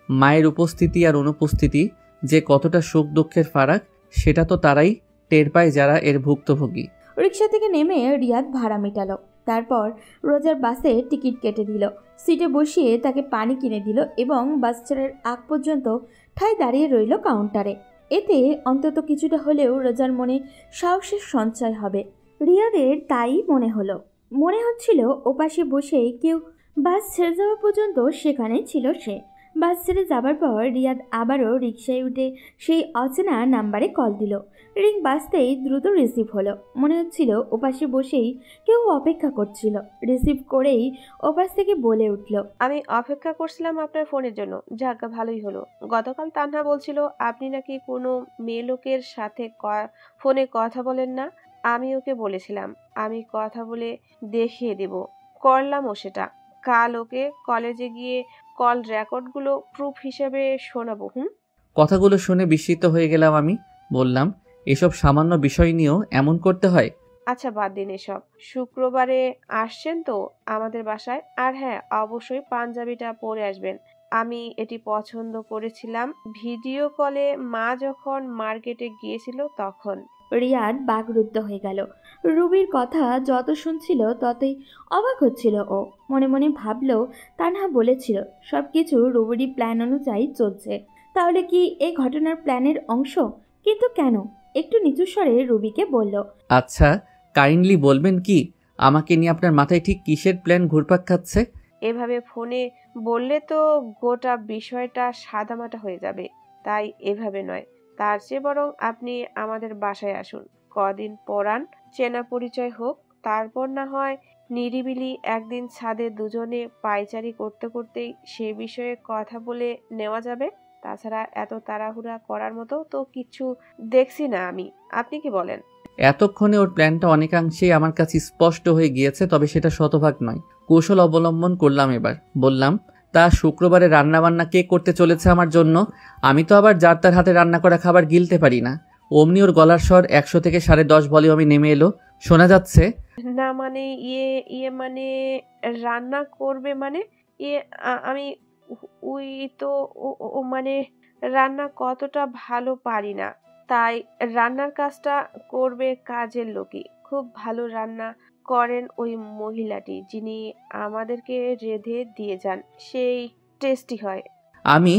মায়ের উপস্থিতি আর অনুপস্থিতি যে কতটা সুখ দুঃখের ফারাক সেটা তো তারাই টের পায় যারা এর ভুক্তভোগী। রিকশা থেকে নেমে রিয়াদ ভাড়া মেটালো। তারপর রোজার বাসে টিকিট কেটে দিল। সিটে বসিয়ে তাকে পানি কিনে দিল এবং বাস ছাড়ার আগ পর্যন্ত ঠায় দাঁড়িয়ে রইল কাউন্টারে। এতে অন্তত কিছুটা হলেও রোজার মনে সাহসের সঞ্চয় হবে। রিয়াদের তাই মনে হচ্ছিল ওপাশে বসেই কেউ বাস ছেড়ে যাওয়া পর্যন্ত সেখানেই ছিল সে। বাস ছেড়ে যাবার পর রিয়াদ আবারও রিকশায় উঠে সেই অচেনা নাম্বারে কল দিল। রিং বাজতেই দ্রুত রিসিভ হলো। মনে হচ্ছিল ওপাশে বসেই কেউ অপেক্ষা করছিল। রিসিভ করেই ওপাশ থেকে বলে উঠল, আমি অপেক্ষা করছিলাম আপনার ফোনের জন্য। যাক, ভালোই হলো। গতকাল তানহা বলছিল আপনি নাকি কোনো মেয়ে লোকের সাথে ফোনে কথা বলেন না। আমি ওকে বলেছিলাম আমি কথা বলে দেখিয়ে দেব। করলামও সেটা। কাল ওকে কলেজে গিয়ে কল রেকর্ডগুলো প্রুফ হিসেবে শোনাবো। কথাগুলো শুনে বিস্মিত হয়ে গেলাম আমি। বললাম, এসব সামান্য বিষয় নিয়েও এমন করতে হয়? আচ্ছা বাদ দিন এসব। শুক্রবারে আসছেন তো আমাদের বাসায়? আর হ্যাঁ, অবশ্যই পাঞ্জাবিটা পরে আসবেন। আমি এটি পছন্দ করেছিলাম ভিডিও কলে মা যখন মার্কেটে গিয়েছিল তখন। রিয়াদ বাকরুদ্ধ হয়ে গেল। রুবির কথা যত শুনছিল ততই অবাক হচ্ছিল ও। মনে মনে ভাবলো তানহা বলেছিল সবকিছু রুবিরই প্ল্যান অনুযায়ী চলছে। তাহলে কি এই ঘটনার প্ল্যানের অংশ? কিন্তু কেন? একটু নিচু স্বরে রুবিকে বলল, আচ্ছা, কাইন্ডলি বলবেন কি আমাকে নিয়ে আপনার মাথায় ঠিক কিসের প্ল্যান ঘুরপাক খাচ্ছে? এভাবে ফোনে বললে তো গোটা বিষয়টা সাদামাটা হয়ে যাবে। তাই এভাবে নয়, তার চেয়ে বরং আপনি আমাদের বাসায় আসুন, কদিন পরান, চেনা পরিচয় হোক, তারপর না হয় নিরিবিলি একদিন ছাদে দুজনে পায়চারি করতে করতেই সে বিষয়ে কথা বলে নেওয়া যাবে। তাছাড়া এত তাড়াহুড়া করার মতো তো কিছু দেখছি না আমি। আপনি কি বলেন? এতক্ষণে ওর প্ল্যানটা অনেকাংশেই আমার কাছে স্পষ্ট হয়ে গিয়েছে, তবে সেটা শতভাগ নয়। কৌশল অবলম্বন করলাম এবার। বললাম, তা শুক্রবারে রান্নাবান্না কে করতে চলেছে আমার জন্য? আমি তো আবার যার তার হাতে রান্না করা খাবার গিলতে পারি না। অমনি ওর গলার স্বর 100 থেকে 10.5 ভলিউমে নেমে এলো। শোনা যাচ্ছে, না মানে ইয়ে ইয়ে মানে রান্না করবে মানে ইয়ে আমি ওই তো ও মানে রান্না কতটা ভালো পারি না, তাই রান্নার কাজটা করবে কাজের লোকই। খুব ভালো রান্না করেন ওই মহিলাটি, যিনি আমাদেরকে রেঁধে দিয়ে যান, সেই টেস্টি হয়। আমি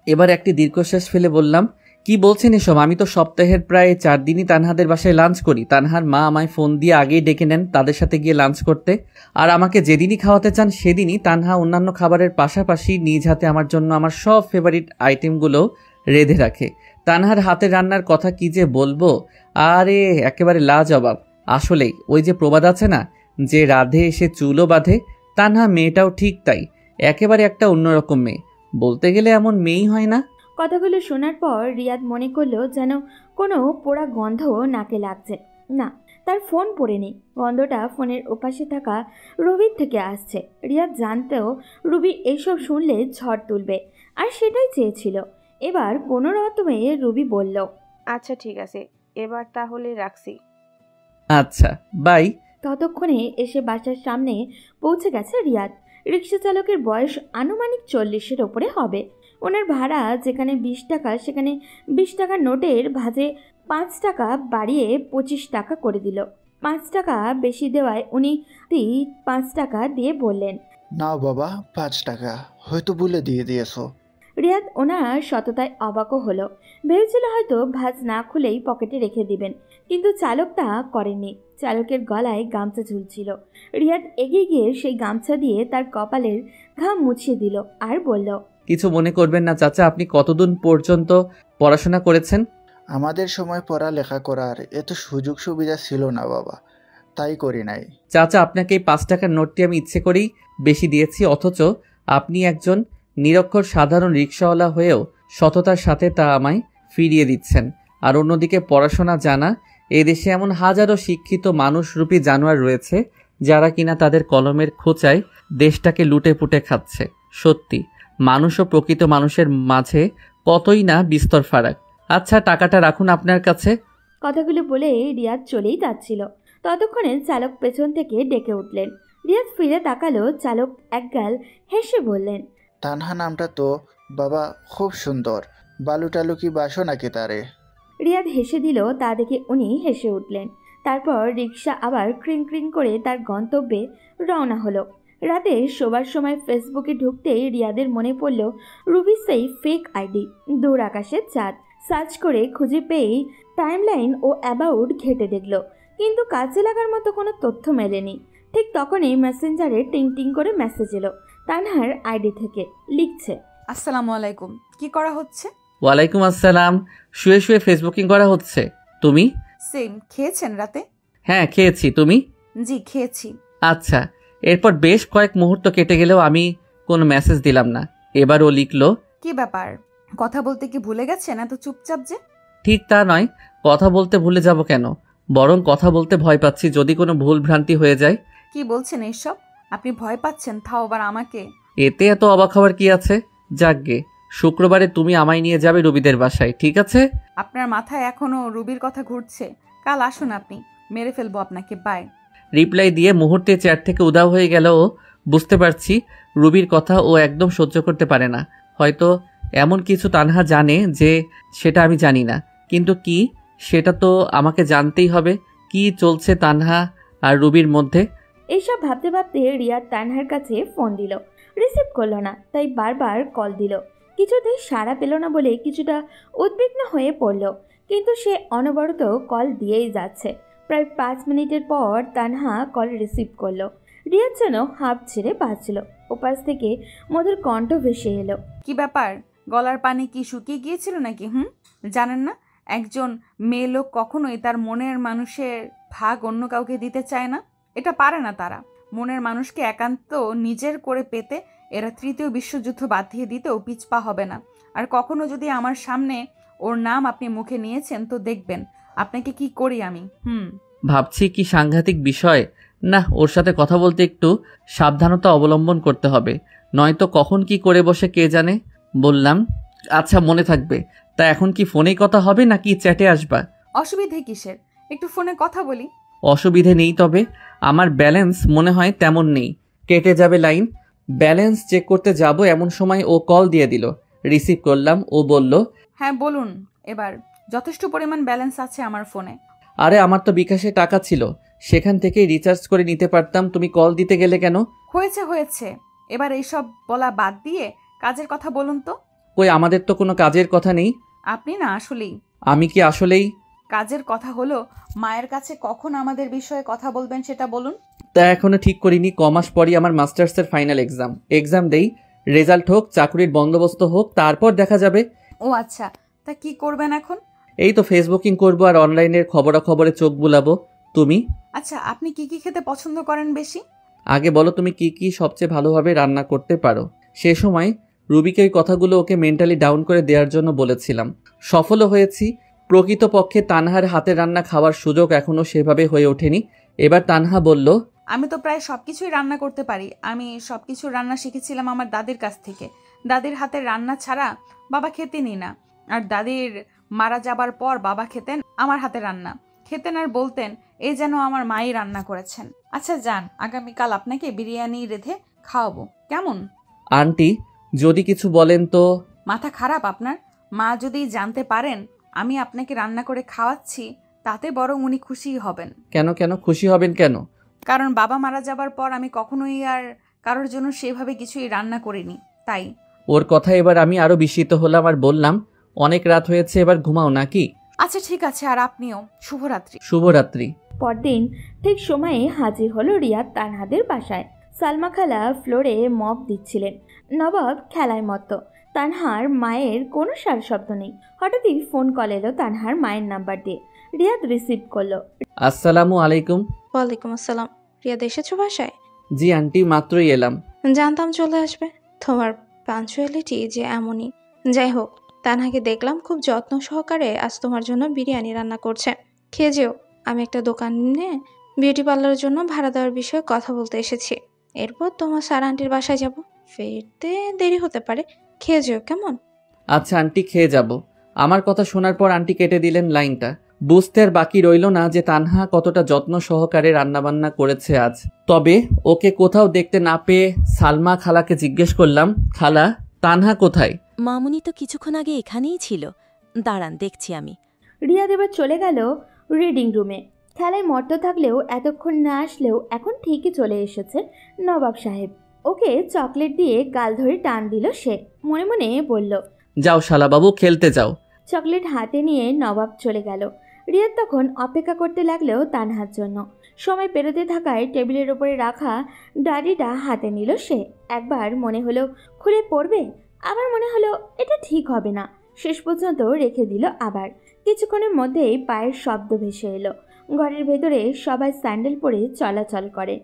এবার একটি দীর্ঘশ্বাস ফেলে বললাম, কি বলছেন এসব? আমি তো সপ্তাহের প্রায় 4 দিনই তানহাদের বাসায় লাঞ্চ করি। তানহার মা আমায় ফোন দিয়ে আগেই ডেকে নেন তাদের সাথে গিয়ে লাঞ্চ করতে। আর আমাকে যেদিনই খাওয়াতে চান সেদিনই তানহা অন্যান্য খাবারের পাশাপাশি নিজ হাতে আমার জন্য আমার সব ফেভারিট আইটেমগুলো রেঁধে রাখে। তানহার হাতের রান্নার কথা কি যে বলবো, আরে একেবারে লাজবাব। আসলেই ওই যে প্রবাদ আছে না, যে রাধে এসে চুলও বাঁধে, তানহা মেয়েটাও ঠিক তাই, একেবারে একটা অন্যরকম মেয়ে। বলতে গেলে এমন মেয়েই হয় না। কথাগুলো শোনার পর রিয়াদ মনে করলো যেন কোনো পোড়া গন্ধ নাকে লাগছে। না, তার ফোন পড়েনি। গন্ধটা ফোনের ওপাশে থাকা রুবির থেকে আসছে। রিয়াদ জানতেও রুবি এইসব শুনলে ঝড় তুলবে, আর সেটাই চেয়েছিল। এবার কোনো রকমে রুবি বলল, আচ্ছা ঠিক আছে, এবার তাহলে রাখছি। আচ্ছা, বাই। ততক্ষণে এসে বাসার সামনে পৌঁছে গেছে রিয়াদ। রিক্সা চালকের বয়স আনুমানিক 40-এর ওপরে হবে। ওনার ভাড়া যেখানে 20 টাকা সেখানে 20 টাকার নোটের ভাঁজে 5 টাকা বাড়িয়ে 25 টাকা করে দিল। 5 টাকা বেশি দেওয়ায় উনি 5 টাকা দিয়ে বললেন, নাও বাবা 5 টাকা, হয়তো ভুলে দিয়ে দিয়েছো। রিয়াদ ওনার সততায় অবাকও হলো। ভেবেছিল হয়তো ভাঁজ না খুলেই পকেটে রেখে দিবেন, কিন্তু চালক তা করেননি। চালকের গলায় গামছা ঝুলছিল। রিয়াদ এগিয়ে গিয়ে সেই গামছা দিয়ে তার কপালের ঘাম মুছিয়ে দিল আর বলল, কিছু মনে করবেন না চাচা, আপনি কতদূর পর্যন্ত পড়াশোনা করেছেন? আমাদের সময় পড়ালেখা করার এত সুযোগ সুবিধা ছিল না বাবা, তাই করি নাই। চাচা, আপনাকে এই 5 টাকার নোটটি আমি ইচ্ছে করেই বেশি দিয়েছি, অথচ আপনি একজন নিরক্ষর সাধারণ রিক্সাওয়ালা হয়েও সততার সাথে তা আমায় ফিরিয়ে দিচ্ছেন। আর অন্যদিকে পড়াশোনা জানা এদেশে এমন হাজারো শিক্ষিত মানুষরূপী জানোয়ার রয়েছে যারা কিনা তাদের কলমের খোঁচায় দেশটাকে লুটে পুটে খাচ্ছে। সত্যি, মানুষ ও প্রকৃত মানুষের মাঝে কতই না বিস্তর ফারাক। আচ্ছা, টাকাটা রাখুন আপনার কাছে। কথাগুলো বলে রিয়াদ চলেই যাচ্ছিল। ততক্ষণে চালক পেছন থেকে ডেকে উঠলেন। রিয়াদ ফিরে তাকালো। চালক একগাল হেসে বললেন, তানহা নামটা তো বাবা খুব সুন্দর, বালু টালু কি বাসো নাকি তারে? রিয়াদ হেসে দিল। তা দেখে উনি হেসে উঠলেন। তারপর রিক্সা আবার ক্রিং ক্রিং করে তার গন্তব্যে রওনা হলো। রাতে শোবার সময় ফেসবুকে ঢুকতেই রিয়াদের মনে পড়ল রুবির সেই ফেক আইডি দূর আকাশের চাঁদ। সার্চ করে খুঁজে পেয়েই টাইমলাইন ও অ্যাবাউট ঘেটে দেখল, কিন্তু কাজে লাগার মতো কোনো তথ্য মেলেনি। ঠিক তখনই মেসেঞ্জারে টিং টিং করে মেসেজ এলো তানহার আইডি থেকে। লিখছে, আসসালামু আলাইকুম, কি করা হচ্ছে? ওয়ালাইকুম আসসালাম। শুয়ে শুয়ে ফেসবুকিং করা হচ্ছে। তুমি? সেম। খেয়েছেন রাতে? হ্যাঁ, খেয়েছি। তুমি? জি খেয়েছি। আচ্ছা। এরপর বেশ কয়েক মুহূর্ত কেটে গেলেও আমি কোনো মেসেজ দিলাম না। এবার ও লিখলো, কি ব্যাপার, কথা বলতে কি ভুলে গেছেন এত চুপচাপ যে? ঠিক তা নয়, কথা বলতে ভুলে যাব কেন, বরং কথা বলতে ভয় পাচ্ছি যদি কোনো ভুল ভ্রান্তি হয়ে যায়। কি বলছেন এইসব? আপনি ভয় পাচ্ছেন, তাও আবার আমাকে? এতে এত অবাক হওয়ার কি আছে? যাকগে, শুক্রবারে তুমি আমায় নিয়ে যাবে রবিদের বাসায়, ঠিক আছে? আপনার মাথায় এখনো রুবির কথা ঘুরছে? কাল আসুন আপনি, মেরে ফেলবো আপনাকে। বাই। রিপ্লাই দিয়ে মুহূর্তে চেয়ার থেকে উধাও হয়ে গেল ও। বুঝতে পারছি রুবির কথা ও একদম সহ্য করতে পারে না। হয়তো এমন কিছু তানহা জানে যে সেটা আমি জানি না, কিন্তু কি সেটা তো আমাকে জানতেই হবে। কি চলছে তানহা আর রুবির মধ্যে? এইসব ভাবতে ভাবতে রিয়াদ তানহার কাছে ফোন দিল, রিসিভ করলো না, তাই বারবার কল দিল। কিছুতেই সাড়া পেল না বলে কিছুটা উদ্বিগ্ন হয়ে পড়ল, কিন্তু সে অনবরত কল দিয়েই যাচ্ছে। প্রায় 5 মিনিটের পর তানহা কল রিসিভ করলো। রিয়াদ যেন হাঁপ ছেড়ে বাঁচল। ওপাশ থেকে মধুর কণ্ঠ ভেসে এলো। কি ব্যাপার, গলার পানি কি শুকিয়ে গিয়েছিল নাকি? জানেন না একজন মেয়ে লোক কখনোই তার মনের মানুষের ভাগ অন্য কাউকে দিতে চায় না। এটা পারে না তারা। মনের মানুষকে একান্ত নিজের করে পেতে এরা তৃতীয় বিশ্বযুদ্ধ বাঁধিয়ে দিতেও পিছপা হবে না। আর কখনো যদি আমার সামনে ওর নাম আপনি মুখে নিয়েছেন তো দেখবেন আপনাকে কি করি আমি। ভাবছি কি সাংঘাতিক বিষয়। না, ওর সাথে কথা বলতে একটু সাবধানতা অবলম্বন করতে হবে, নয়তো কখন কি করে বসে কে জানে। বললাম, আচ্ছা মনে থাকবে। তা এখন কি ফোনেই কথা হবে নাকি চ্যাটে আসবা? অসুবিধে কিসের, একটু ফোনে কথা বলি। অসুবিধে নেই, তবে আমার ব্যালেন্স মনে হয় তেমন নেই, কেটে যাবে লাইন। ব্যালেন্স চেক করতে যাব এমন সময় ও কল দিয়ে দিল। রিসিভ করলাম। ও বলল, হ্যাঁ বলুন। এবার যথেষ্ট পরিমাণ ব্যালেন্স আছে আমার ফোনে। আরে আমার তো বিকাশে টাকা ছিল, সেখান থেকেই রিচার্জ করে নিতে পারতাম। তুমি কল দিতে গেলে কেন? হয়েছে, এবার এইসব বলা বাদ দিয়ে কাজের কথা বলুন তো। কই, আমাদের তো কোনো কাজের কথা নেই। আপনি না আসলেই। আমি কি আসলেই? কাজের কথা হলো মায়ের কাছে কখন আমাদের বিষয়ে কথা বলবেন সেটা বলুন। তা এখনো ঠিক করিনি। কমাস পরই আমার মাস্টার্সের ফাইনাল এক্সাম দেই, রেজাল্ট হোক, চাকরির বন্দোবস্ত হোক, তারপর দেখা যাবে। ও আচ্ছা, তা কি করবেন এখন? এই তো ফেসবুকিং করবো আর অনলাইনের খবরাখবরে চোখ বুলাবো। তুমি? আচ্ছা, আপনি কি কি খেতে পছন্দ করেন বেশি? আগে বলো তুমি কি কি সবচেয়ে ভালোভাবে রান্না করতে পারো। সে সময় রুবিকে ওই কথাগুলো ওকে মেন্টালি ডাউন করে দেওয়ার জন্য বলেছিলাম। সফলও হয়েছি। প্রকৃতপক্ষে তানহার হাতের রান্না খাওয়ার সুযোগ এখনও সেভাবে হয়ে ওঠেনি। এবার তানহা বলল, আমি তো প্রায় সবকিছুই রান্না করতে পারি। আমি সবকিছু রান্না শিখেছিলাম আমার দাদির কাছ থেকে। দাদির হাতের রান্না ছাড়া বাবা খেতেনই না। আর দাদির মারা যাবার পর বাবা খেতেন আমার হাতে রান্না, খেতেন আর বলতেন এই যেন আমার মাই রান্না করেছেন। আচ্ছা যান, আগামীকাল আপনাকে বিরিয়ানি রেঁধে খাওয়াবো, কেমন? আন্টি যদি কিছু বলেন তো? মাথা খারাপ আপনার? মা যদি জানতে পারেন আমি আপনাকে রান্না করে খাওয়াচ্ছি তাতে বরং উনি খুশিই হবেন। কেন খুশি হবেন কেন? কারণ বাবা মারা যাবার পর আমি কখনোই আর কারোর জন্য সেভাবে কিছুই রান্না করিনি, তাই। ওর কথা এবার আমি আরো বিস্মিত হলাম আর বললাম, অনেক রাত হয়েছে, এবার ঘুমাও নাকি? আচ্ছা ঠিক আছে, আর আপনিও শুভরাত্রি। শুভরাত্রি। পরদিন ঠিক সময়ে হাজির হলো রিয়াদ তানহাদের বাসায়। সালমা খালা ফ্লোরে মপ দিচ্ছিলেন। নবাব খেলায় মত্ত। তানহার মায়ের কোনো সার শব্দ নেই। হঠাৎই ফোন কল এলো তানহার মায়ের নাম্বার দিয়ে। রিয়াদ রিসিভ করলো। আসসালামু আলাইকুম। ওয়ালাইকুম আসসালাম। রিয়াদ এসেছো বাসায়? জি আন্টি, মাত্রই এলাম। জানতাম চলে আসবে। তোমার পাঞ্চুয়ালিটি যে এমনই। যাই হোক, তানহাকে দেখলাম খুব যত্ন সহকারে আজ তোমার জন্য বিরিয়ানি রান্না করছে। খেয়ে যেও। আমি একটা দোকানে বিউটি পার্লারের জন্য ভাড়া দেওয়ার বিষয়ে কথা বলতে এসেছি। এরপর তোমার স্যার আন্টির বাসায় যাব। ফিরতে দেরি হতে পারে। খেয়ে যেও, কেমন? আচ্ছা আন্টি, খেয়ে যাব। আমার কথা শোনার পর আন্টি কেটে দিলেন লাইনটা। বুঝতে আর বাকি রইল না যে তানহা কতটা যত্ন সহকারে রান্নাবান্না করেছে আজ। তবে ওকে কোথাও দেখতে না পেয়ে সালমা খালাকে জিজ্ঞেস করলাম, খালা তানহা কোথায়? মামুনি তো কিছুক্ষণ আগে এখানেই ছিল, দাঁড়ান দেখছি আমি। রিয়াদ এবার চলে গেল রিডিং রুমে। খেলায় মত্ত থাকলেও এতক্ষণ না আসলেও এখন ঠিকই চলে এসেছে নবাব সাহেব। ওকে চকলেট দিয়ে গাল ধরে টান দিল সে। মনে মনে বলল, যাও শালাবাবু, খেলতে যাও। চকলেট হাতে নিয়ে নবাব চলে গেল। রিয়াদ তখন অপেক্ষা করতে লাগলো তানহার জন্য। সময় পেরোতে থাকায় টেবিলের ওপরে রাখা ডায়েরিটা হাতে নিল সে। একবার মনে হলো খুলে পড়বে, আবার মনে হলো এটা ঠিক হবে না। শেষ পর্যন্ত রেখে দিল আবার। কিছুক্ষণের মধ্যেই পায়ের শব্দ ভেসে এলো। ঘরের ভেতরে সবাই স্যান্ডেল পরে চলাচল করে।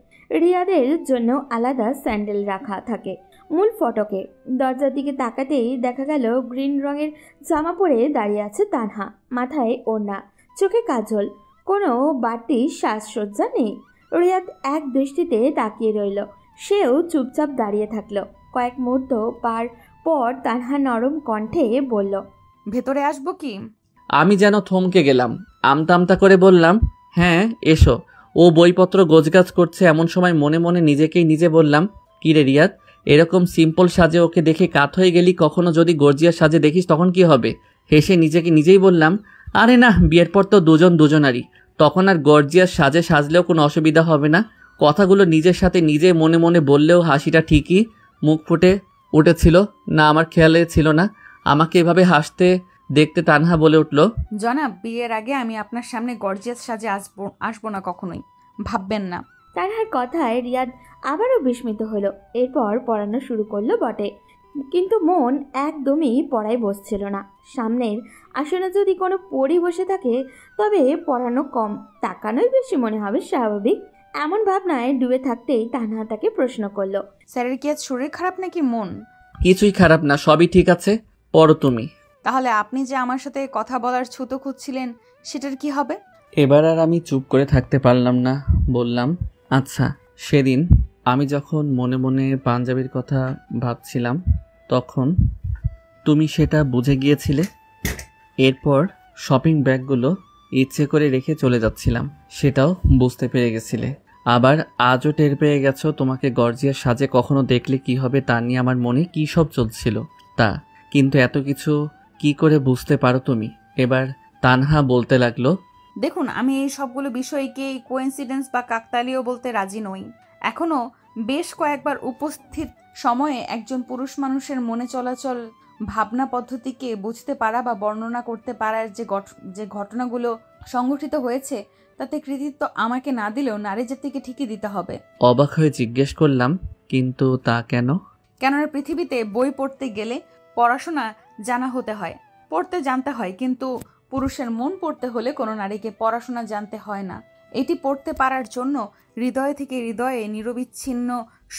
রিয়াদের জন্য আলাদা স্যান্ডেল রাখা থাকে মূল ফটকে। দরজার দিকে তাকাতেই দেখা গেল গ্রিন রঙের জামা পরে দাঁড়িয়ে আছে তানহা। মাথায় ওড়না, চোখে কাজল, কোনো বাড়তি সাজসজ্জা নেই। রিয়াদ এক দৃষ্টিতে তাকিয়ে রইল। সেও চুপচাপ দাঁড়িয়ে থাকলো। কয়েক মুহূর্ত পার পর তানহা নরম কণ্ঠে বলল, ভেতরে আসবো কি? আমি যেন থমকে গেলাম। আমতা আমতা করে বললাম, হ্যাঁ এসো। ও বইপত্র গোছগাছ করছে এমন সময় মনে মনে নিজেকেই নিজে বললাম, কি রে রিয়াদ, এরকম সিম্পল সাজে ওকে দেখে কাত হয়ে গেলি, কখনো যদি গর্জিয়াস সাজে দেখিস তখন কি হবে? হেসে নিজেকে নিজেই বললাম, আরে না, বিয়ের পর তো দুজনারই, তখন আর গর্জিয়াস সাজে সাজলেও কোনো অসুবিধা হবে না। কথাগুলো নিজের সাথে নিজে মনে মনে বললেও হাসিটা ঠিকই মুখ ফুটে উঠেছিল না, আমার খেয়ালে ছিল না। আমাকে এভাবে হাসতে দেখতে তানহা বলে উঠল, জনাব, বিয়ের আগে আমি আপনার সামনে গর্জিয়াস সাজে আসবো না কখনোই, ভাববেন না। তানহার কথায় রিয়াদ আবারও বিস্মিত হলো। এরপর পড়ানো শুরু করলো বটে, কিন্তু মন একদমই পড়ায় বসছিল না। সামনের আসনে যদি কোনো পড়ি বসে থাকে তবে পড়ানো কম, তাকানোই বেশি মনে হবে স্বাভাবিক। এমন ভাবনায় ডুবে থাকতেই তানহা তাকে প্রশ্ন করলো, স্যারের কি আজ শরীর খারাপ নাকি মন? কিছুই খারাপ না, সবই ঠিক আছে, পড়ো তুমি। তাহলে আপনি যে আমার সাথে কথা বলার ছুতো খুঁজছিলেন সেটার কি হবে? এবার আর আমি চুপ করে থাকতে পারলাম না, বললাম, আচ্ছা, সেদিন আমি যখন মনে মনে পাঞ্জাবির কথা ভাবছিলাম তখন তুমি সেটা বুঝে গিয়েছিলে। এরপর শপিং ব্যাগগুলো ইচ্ছে করে রেখে চলে যাচ্ছিলাম, সেটাও বুঝতে পেরে গেছিলে। আবার আজও টের পেয়ে গেছো তোমাকে গর্জিয়াস সাজে কখনো দেখলে কি হবে তা নিয়ে আমার মনে কী সব চলছিল তা। কিন্তু এত কিছু কি করে বুঝতে পারো তুমি? এবার তানহা বলতে লাগলো, দেখুন, আমি এই সবগুলো বিষয়কে কোইন্সিডেন্স বা কাকতালীয় বলতে রাজি নই। এখনও বেশ কয়েকবার উপস্থিত সময়ে একজন পুরুষ মানুষের মনে চলাচল, ভাবনা পদ্ধতিকে বুঝতে পারা বা বর্ণনা করতে পারার যে ঘটনাগুলো সংঘটিত হয়েছে তাতে কৃতিত্ব আমাকে না দিলেও নারী জাতিকে ঠিকই দিতে হবে। অবাক হয়ে জিজ্ঞেস করলাম, কিন্তু তা কেন? কেননা পৃথিবীতে বই পড়তে গেলে পড়াশোনা জানা হতে হয়, পড়তে জানতে হয়, কিন্তু পুরুষের মন পড়তে হলে কোনো নারীকে পড়াশোনা জানতে হয় না। এটি পড়তে পারার জন্য হৃদয় থেকে হৃদয়ে নিরবিচ্ছিন্ন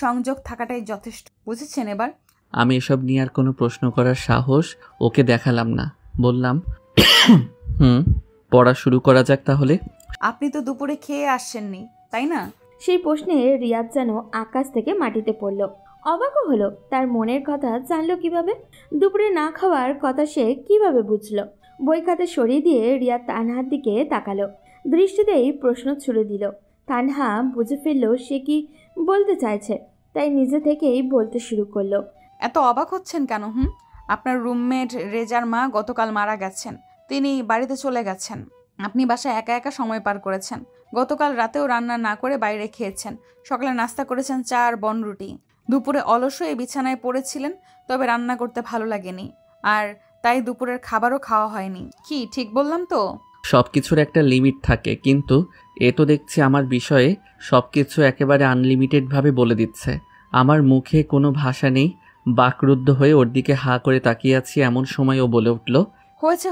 সংযোগ থাকাটাই যথেষ্ট। বুঝেছেন এবার? আমি এসব নিয়ে আর কোনো প্রশ্ন করার সাহস ওকে দেখালাম না, বললাম, পড়া শুরু করা যাক তাহলে। আপনি তো দুপুরে খেয়ে আসছেননি, তাই না? সেই প্রশ্নে রিয়াদ যেন আকাশ থেকে মাটিতে পড়ল। অবাকও হলো, তার মনের কথা জানলো কিভাবে? দুপুরে না খাওয়ার কথা সে কিভাবে বুঝলো? বই খাতা সরিয়ে দিয়ে রিয়াদ তানহার দিকে তাকালো, দৃষ্টিতেই প্রশ্ন ছুড়ে দিল। তানহা বুঝে ফেললো সে কি বলতে চাইছে, তাই নিজে থেকেই বলতে শুরু করলো, এত অবাক হচ্ছেন কেন? আপনার রুমমেট রেজার মা গতকাল মারা গেছেন, তিনি বাড়িতে চলে গেছেন। আপনি বাসায় একা একা সময় পার করেছেন। গতকাল রাতেও রান্না না করে বাইরে খেয়েছেন। সকালে নাস্তা করেছেন চা আর বনরুটি। দুপুরে অলস হয়ে বিছানায় পড়েছিলেন, তবে রান্না করতে ভালো লাগেনি, আর তাই দুপুরের খাবারও খাওয়া হয়নি। কি ঠিক বললাম তো? সব কিছুর একটা লিমিট থাকে, কিন্তু এ তো দেখছি আমার বিষয়ে সব কিছু একেবারে আনলিমিটেডভাবে বলে দিচ্ছে। আমার মুখে কোনো ভাষা নেই, বাকরুদ্ধ হয়ে ওর দিকে হা করে তাকিয়ে আছি। এমন সময় ও বলে উঠল,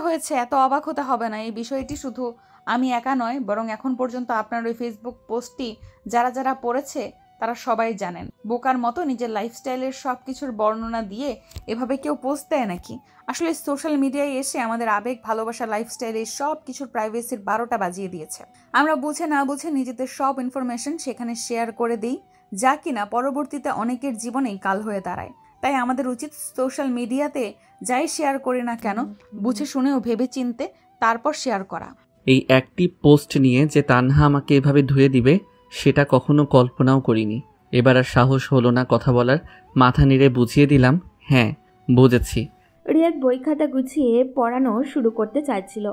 হয়েছে, এত অবাক হতে হবে না। এই বিষয়টি শুধু আমি একা নয়, বরং এখন পর্যন্ত আপনার ওই ফেসবুক পোস্টটি যারা পড়েছে তারা সবাই জানেন। বোকার মতো নিজের লাইফস্টাইলের সব কিছুর বর্ণনা দিয়ে এভাবে কেউ পোস্ট দেয় নাকি? আসলে সোশ্যাল মিডিয়ায় এসে আমাদের আবেগ, ভালোবাসা, লাইফস্টাইলের সব কিছুর প্রাইভেসির 12টা বাজিয়ে দিয়েছে। আমরা বুঝে না বুঝে নিজেদের সব ইনফরমেশন সেখানে শেয়ার করে দিই, যা কিনা পরবর্তীতে অনেকের জীবনেই কাল হয়ে দাঁড়ায়। তাই আমাদের উচিত সোশ্যাল মিডিয়াতে যাই শেয়ার করি না কেন বুঝে শুনেও ভেবে চিনতে তারপর শেয়ার করা। এই একটি পোস্ট নিয়ে যে তানহা আমাকে এভাবে ধুয়ে দিবে সেটা কখনো কল্পনাও করিনি। এবার আর সাহস হলো না কথা বলার, মাথা নেড়ে বুঝিয়ে দিলাম, হ্যাঁ বুঝেছি। রিয়াদ বই খাতা গুছিয়ে পড়ানো শুরু করতে চাইছিল।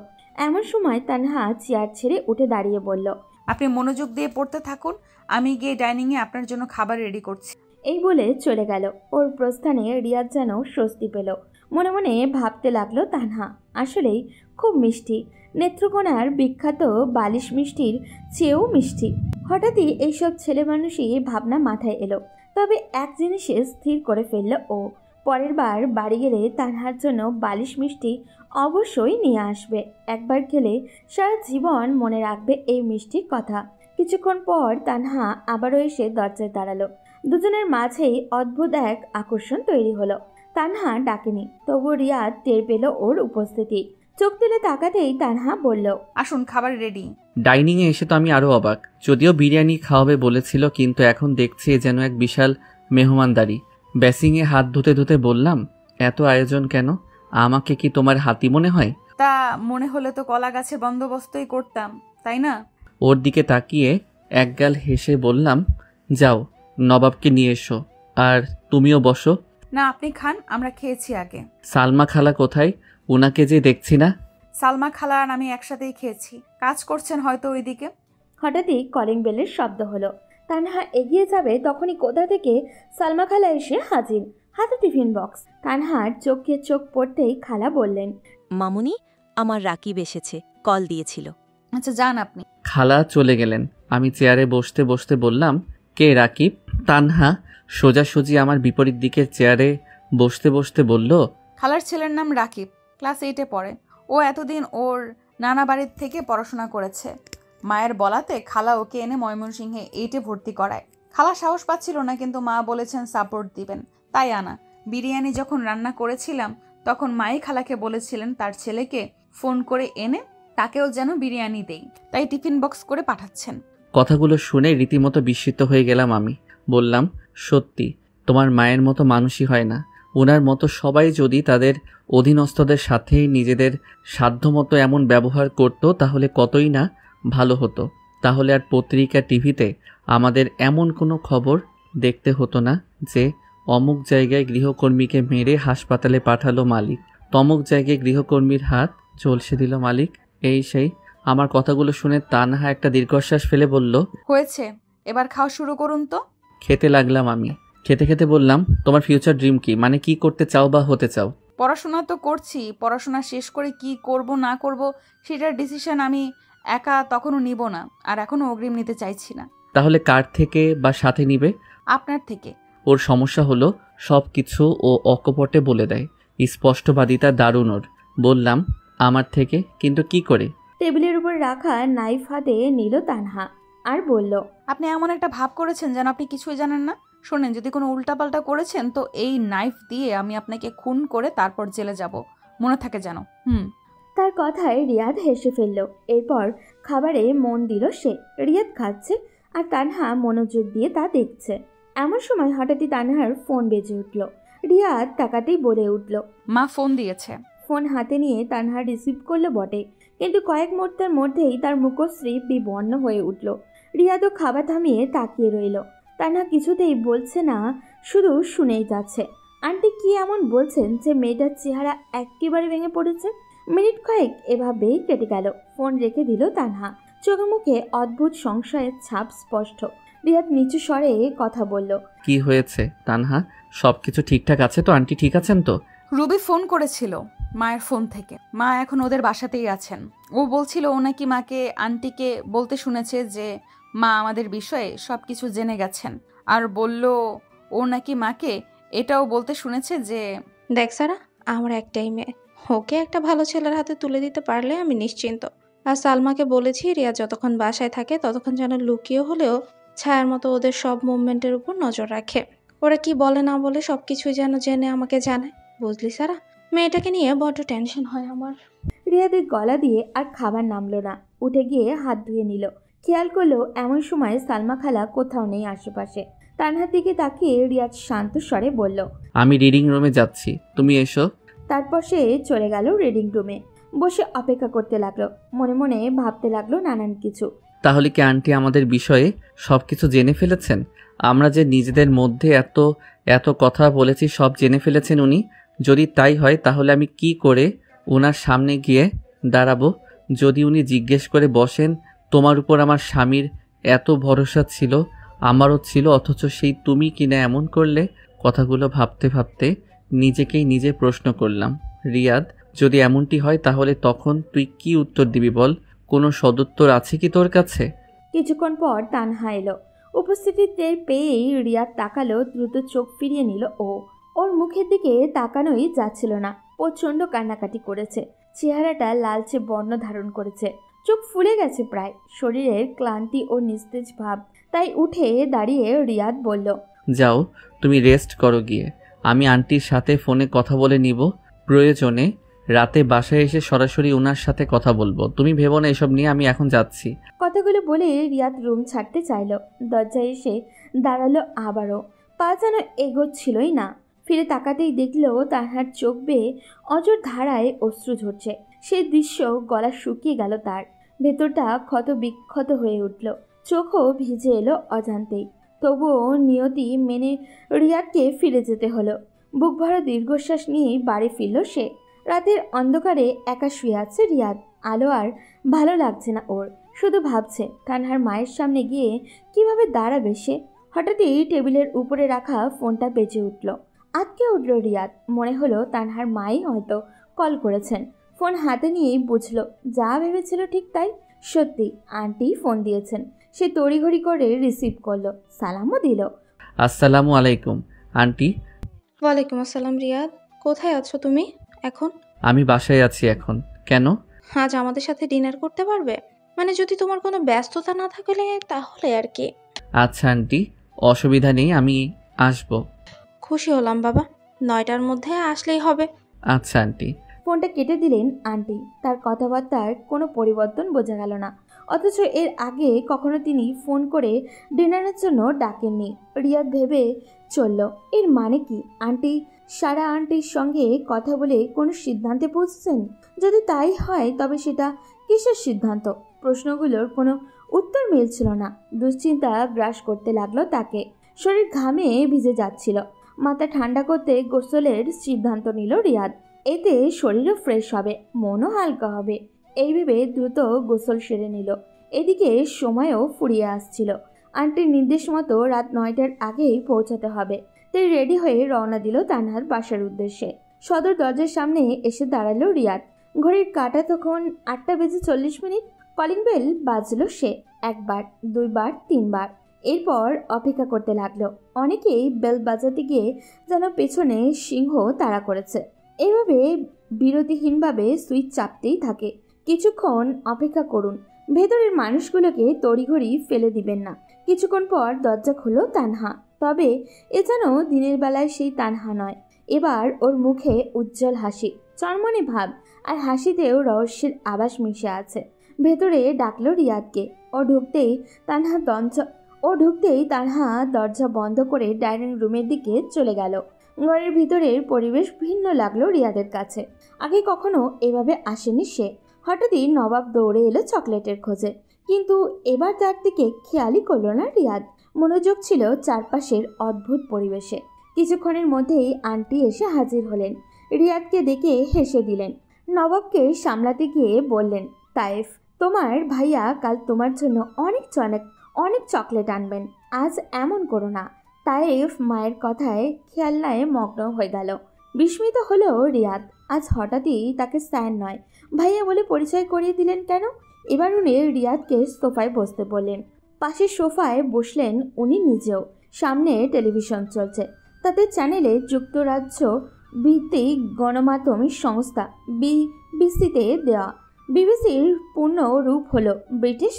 এমন সময় তানহা চেয়ার ছেড়ে উঠে দাঁড়িয়ে বলল, আপনি মনোযোগ দিয়ে পড়তে থাকুন, আমি গিয়ে ডাইনিংয়ে আপনার জন্য খাবার রেডি করছি। এই বলে চলে গেল। ওর প্রস্থানে রিয়াদ যেন স্বস্তি পেল। মনে মনে ভাবতে লাগলো, তানহা আসলেই খুব মিষ্টি, নেত্রকোনার বিখ্যাত বালিশ মিষ্টির চেয়েও মিষ্টি। হঠাৎই এইসব ছেলে মানুষই ভাবনা মাথায় এলো। তবে এক জিনিসে স্থির করে ফেলল ও, পরের বার বাড়ি গেলে তানহার জন্য বালিশ মিষ্টি অবশ্যই নিয়ে আসবে। একবার খেলে সারা জীবন মনে রাখবে এই মিষ্টির কথা। কিছুক্ষণ পর তানহা আবারও এসে দরজায় দাঁড়ালো। দুজনের মাঝেই অদ্ভুত এক আকর্ষণ তৈরি হলো। তানহা ডাকেনি, তবু রিয়াদ টের পেল ওর উপস্থিতি। চোখ তুলে তাকাতেই তানহা বলল, আসুন, খাবার রেডি। ডাইনিংয়ে এসে তো আমি আরও অবাক। যদিও বিরিয়ানি খাওয়াবে বলেছিল, কিন্তু এখন দেখছি যেন এক বিশাল মেহমানদারি। বেসিংয়ে হাত ধুতে ধুতে বললাম, এত আয়োজন কেন? আমাকে কি তোমার হাতি মনে হয়? তা মনে হলে তো কলা গাছের বন্দোবস্তই করতাম, তাই না? ওর দিকে তাকিয়ে একগাল হেসে বললাম, যাও নবাবকে নিয়ে এসো, আর তুমিও বসো। না, আপনি খান, আমরা খেয়েছি আগে। সালমা খালা কোথায়? ওনাকে যে দেখছি না। সালমা খালা আর আমি একসাথেই খেয়েছি। কাজ করছেন হয়তো ওইদিকে। হঠাৎই কলিং বেলের শব্দ হলো। তানহা এগিয়ে যাবে তখনই কোথা থেকে সালমা খালা এসে হাজির, হাতে টিফিন বক্স। তানহার চোখে চোখ পড়তেই খালা বললেন, মামুনি, আমার রাকিব এসেছে, কল দিয়েছিল। আচ্ছা, যান আপনি। খালা চলে গেলেন। আমি চেয়ারে বসতে বসতে বললাম, কে রাকিব? তানহা সোজাসুজি আমার বিপরীত দিকের চেয়ারে বসতে বসতে বলল, খালার ছেলের নাম রাকিব, ক্লাস 8-এ পড়ে। ও এতদিন ওর নানা বাড়ির থেকে পড়াশোনা করেছে। মায়ের বলাতে খালা ওকে এনে ময়মনসিংহে 8-এ ভর্তি করায়। খালা সাহস পাচ্ছিল না, কিন্তু মা বলেছেন সাপোর্ট দিবেন, তাই আনা। বিরিয়ানি যখন রান্না করেছিলাম তখন মাই খালাকে বলেছিলেন তার ছেলেকে ফোন করে এনে তাকেও যেন বিরিয়ানি দেই, তাই টিফিন বক্স করে পাঠাচ্ছেন। কথাগুলো শুনে রীতিমতো বিস্মিত হয়ে গেলাম আমি। বললাম, সত্যি তোমার মায়ের মতো মানুষই হয় না। ওনার মতো সবাই যদি তাদের অধীনস্থদের সাথে নিজেদের সাধ্যমতো এমন ব্যবহার করত তাহলে কতই না ভালো হতো। তাহলে আর পত্রিকা টিভিতে আমাদের এমন কোনো খবর দেখতে হতো না যে অমুক জায়গায় গৃহকর্মীকে মেরে হাসপাতালে পাঠালো মালিক, তমুক জায়গায় গৃহকর্মীর হাত ঝলসে দিল মালিক। এই সেই। আমার কথাগুলো শুনে তানহা একটা দীর্ঘশ্বাস ফেলে বলল, হয়েছে, এবার খাওয়া শুরু করুন তো। খেতে লাগলাম আমি। খেতে খেতে বললাম, তোমার ফিউচার ড্রিম কি? মানে কি করতে চাও বা হতে চাও? পড়াশোনা তো করছি, পড়াশোনা শেষ করে কি করব না করব সেটার ডিসিশন আমি একা তখনও নিব না, আর এখনও অগ্রিম নিতে চাইছি না। তাহলে কার থেকে বা সাথে নিবে? আপনার থেকে। ওর সমস্যা হলো সব কিছু ও অকপটে বলে দেয়। স্পষ্টবাদিতা দারুণ ওর। বললাম, আমার থেকে? কিন্তু কি করে? টেবিলের উপর রাখা নাইফ হাতে নিল তানহা আর বলল, আপনি এমন একটা ভাব করেছেন যেন আপনি কিছুই জানেন না। শোনেন, যদি কোনো উল্টাপাল্টা করেছেন তো এই নাইফ দিয়ে আমি আপনাকে খুন করে তারপর জেলে যাব, মনে থাকে যেন। তার কথায় রিয়াদ হেসে ফেলল। এরপর খাবারে মন দিল সে। রিয়াদ খাচ্ছে আর তানহা মনোযোগ দিয়ে তা দেখছে। এমন সময় হঠাৎই তানহার ফোন বেজে উঠল। রিয়াদ তাকাতেই বলে উঠল, মা ফোন দিয়েছে। ফোন হাতে নিয়ে তানহা রিসিভ করলো বটে, কিন্তু কয়েক মুহূর্তের মধ্যেই তার মুখশ্রী বিবর্ণ হয়ে উঠল। রিয়াদও খাবার থামিয়ে তাকিয়ে রইল। তানহা কিছুতেই বলছে না, শুধু শুনেই যাচ্ছে। আন্টি কি এমন বলছেন যে মেয়েটার চেহারা একেবারে ভেঙে পড়েছে? মিনিট কয়েক এভাবেই কেটে গেল। ফোন রেখে দিল তানহা। চোখে মুখে অদ্ভুত সংশয়ের ছাপ স্পষ্ট। রিয়াদ নিচু স্বরে কথা বলল, কি হয়েছে তানহা? সবকিছু ঠিকঠাক আছে তো? আন্টি ঠিক আছেন তো? রুবি ফোন করেছিল মায়ের ফোন থেকে। মা এখন ওদের বাসাতেই আছেন। ও বলছিল ও নাকি মাকে আন্টিকে বলতে শুনেছে যে মা আমাদের বিষয়ে সব কিছু জেনে গেছেন, আর বলল ও নাকি মাকে এটাও বলতে শুনেছে যে দেখ সারা, আমার একটাই মেয়ে, ওকে একটা ভালো ছেলের হাতে তুলে দিতে পারলে আমি নিশ্চিন্ত। আর সালমাকে বলেছি রিয়া যতক্ষণ বাসায় থাকে ততক্ষণ যেন লুকিয়ে হলেও ছায়ার মতো ওদের সব মুভমেন্টের উপর নজর রাখে। ওরা কি বলে না বলে সবকিছুই যেন জেনে আমাকে জানায়, বুঝলি সারা? মেয়েটাকে নিয়ে বড্ড টেনশন হয় আমার। রিয়াদের গলা দিয়ে আর খাবার নামলো না। উঠে গিয়ে হাত ধুয়ে নিল। খেয়াল করলো এমন সময় সালমা খালা কোথাও নেই আশেপাশে। তানহার দিকে তাকিয়ে রিয়াদ শান্ত স্বরে বলল, আমি রিডিং রুমে যাচ্ছি, তুমি এসো। তারপর সে চলে গেল রিডিং রুমে। বসে অপেক্ষা করতে লাগলো। মনে মনে ভাবতে লাগলো নানান কিছু। তাহলে কি আন্টি আমাদের বিষয়ে সব কিছু জেনে ফেলেছেন? আমরা যে নিজেদের মধ্যে এত এত কথা বলেছি সব জেনে ফেলেছেন উনি? যদি তাই হয় তাহলে আমি কি করে ওনার সামনে গিয়ে দাঁড়াবো? যদি উনি জিজ্ঞেস করে বসেন, তোমার উপর আমার স্বামীর এত ভরসা ছিল, আমারও ছিল, অথচ সেই তুমি কিনা এমন করলে? কথাগুলো ভাবতে ভাবতে নিজেকেই নিজে প্রশ্ন করলাম, রিয়াদ, যদি এমনটি হয় তাহলে তখন তুই কি উত্তর দিবি বল? কোনো সদুত্তর আছে কি তোর কাছে? কিছুক্ষণ পর তানহা এলো। উপস্থিতি টের পেয়েই রিয়াদ তাকালো। দ্রুত চোখ ফিরিয়ে নিল ও। ওর মুখের দিকে তাকানোই যাচ্ছিল না। প্রচণ্ড কান্নাকাটি করেছে। চেহারাটা লালচে বর্ণ ধারণ করেছে। চোখ ফুলে গেছে প্রায়। শরীরের ক্লান্তি ও নিস্তেজ ভাব। তাই উঠে দাঁড়িয়ে রিয়াদ বলল, যাও, তুমি রেস্ট করো গিয়ে। আমি আন্টির সাথে ফোনে কথা বলে নিব। প্রয়োজনে রাতে বাসায় এসে সরাসরি ওনার সাথে কথা বলবো। তুমি ভেবো না এসব নিয়ে, আমি এখন যাচ্ছি। কথাগুলো বলে রিয়াদ রুম ছাড়তে চাইল। দরজায় এসে দাঁড়ালো আবারও। পা যেন এগোচ্ছিলই না। ফিরে তাকাতেই দেখলো তানহার চোখ বেয়ে অজর ধারায় অশ্রু ঝরছে। সেই দৃশ্য গলা শুকিয়ে গেল তার। ভেতরটা ক্ষত বিক্ষত হয়ে উঠল, চোখও ভিজে এলো অজান্তেই। তবুও নিয়তি মেনে রিয়াদকে ফিরে যেতে হলো। বুক ভরা দীর্ঘশ্বাস নিয়েই বাড়ি ফিরল সে। রাতের অন্ধকারে একা শুয়ে আছে রিয়াদ। আলো আর ভালো লাগছে না ওর, শুধু ভাবছে তানহার মায়ের সামনে গিয়ে কিভাবে দাঁড়াবে সে। হঠাৎই টেবিলের উপরে রাখা ফোনটা বেজে উঠল। আটকে উঠল রিয়াদ। মনে হলো তানহার মাই হয়তো কল করেছেন। ফোন হাতে নিয়েই বুঝলো যা ভেবেছিল ঠিক তাই। সত্যি আন্টি ফোন দিয়েছেন। সে তড়িঘড়ি করে রিসিভ করলো, সালামও দিল। আসসালামু আলাইকুম আন্টি। ওয়ালাইকুম আসসালাম রিয়াদ, কোথায় আছো তুমি এখন? আমি বাসায় আছি এখন। কেন? আজ আমাদের সাথে ডিনার করতে পারবে? মানে যদি তোমার কোনো ব্যস্ততা না থাকলে তাহলে আর কি। আচ্ছা আন্টি, অসুবিধা নেই, আমি আসবো। খুশি হলাম বাবা, 9টার মধ্যে আসলেই হবে। আচ্ছা আন্টি। ফোনটা কেটে দিলেন আন্টি। তার কথাবার্তার কোনো পরিবর্তন বোঝা গেল না, অথচ এর আগে কখনো তিনি ফোন করে ডিনারের জন্য ডাকেননি। রিয়াদ ভেবে চলল, এর মানে কি? আন্টি সারা আন্টির সঙ্গে কথা বলে কোনো সিদ্ধান্তে পৌঁছেছেন? যদি তাই হয় তবে সেটা কিসের সিদ্ধান্ত? প্রশ্নগুলোর কোনো উত্তর মিলছিল না। দুশ্চিন্তা গ্রাস করতে লাগলো তাকে। শরীর ঘামে ভিজে যাচ্ছিল। মাথা ঠান্ডা করতে গোসলের সিদ্ধান্ত নিল রিয়াদ। এতে শরীরও ফ্রেশ হবে, মনও হালকা হবে। এই ভেবে দ্রুত গোসল সেরে নিল। এদিকে সময়ও ফুরিয়ে আসছিল। আন্টির নির্দেশ মতো রাত 9টার আগেই পৌঁছাতে হবে। তাই রেডি হয়ে রওনা দিল তানহার বাসার উদ্দেশ্যে। সদর দরজার সামনে এসে দাঁড়ালো রিয়াদ। ঘড়ির কাঁটা তখন 8:40। কলিং বেল বাজলো সে। একবার, দুইবার, তিনবার। এরপর অপেক্ষা করতে লাগলো। অনেকেই বেল বাজাতে গিয়ে যেন পেছনে সিংহ তাড়া করেছে। এভাবে বিরতিহীনভাবে সুইচ চাপতেই থাকে। কিছুক্ষণ অপেক্ষা করুন, ভেতরের মানুষগুলোকে তড়িঘড়ি ফেলে দিবেন না। কিছুক্ষণ পর দরজা খুলল তানহা। তবে এ যেন দিনের বেলায় সেই তানহা নয়। এবার ওর মুখে উজ্জ্বল হাসি, চরমনে ভাব, আর হাসিতেও রহস্যের আভাস মিশে আছে। ভেতরে ডাকলো রিয়াদকে। ও ঢুকতেই তানহা দরজা বন্ধ করে ডাইনিং রুমের দিকে চলে গেল। ঘরের ভিতরের পরিবেশ ভিন্ন লাগলো রিয়াদের কাছে। আগে কখনো এভাবে আসেনি সে। হঠাৎই নবাব দৌড়ে এলো চকলেটের খোঁজে, কিন্তু এবার তার দিকে খেয়ালই করলো না রিয়াদ। মনোযোগ ছিল চারপাশের অদ্ভুত পরিবেশে। কিছুক্ষণের মধ্যেই আন্টি এসে হাজির হলেন। রিয়াদকে দেখে হেসে দিলেন। নবাবকে সামলাতে গিয়ে বললেন, তাইফ, তোমার ভাইয়া কাল তোমার জন্য অনেক চকলেট আনবেন। আজ এমন করো না। তাইফ মায়ের কথায় খেয়াল্লায় মগ্ন হয়ে গেল। বিস্মিত হলো রিয়াদ। আজ হঠাৎই তাকে স্যার নয়, ভাইয়া বলে পরিচয় করিয়ে দিলেন কেন? এবার উনি রিয়াদকে সোফায় বসতে বললেন। পাশের সোফায় বসলেন উনি নিজেও। সামনে টেলিভিশন চলছে। তাতে চ্যানেলে যুক্তরাজ্য ভিত্তিক গণমাধ্যম সংস্থা বিবিসিতে দেওয়া। বিবিসির পূর্ণ রূপ হলো ব্রিটিশ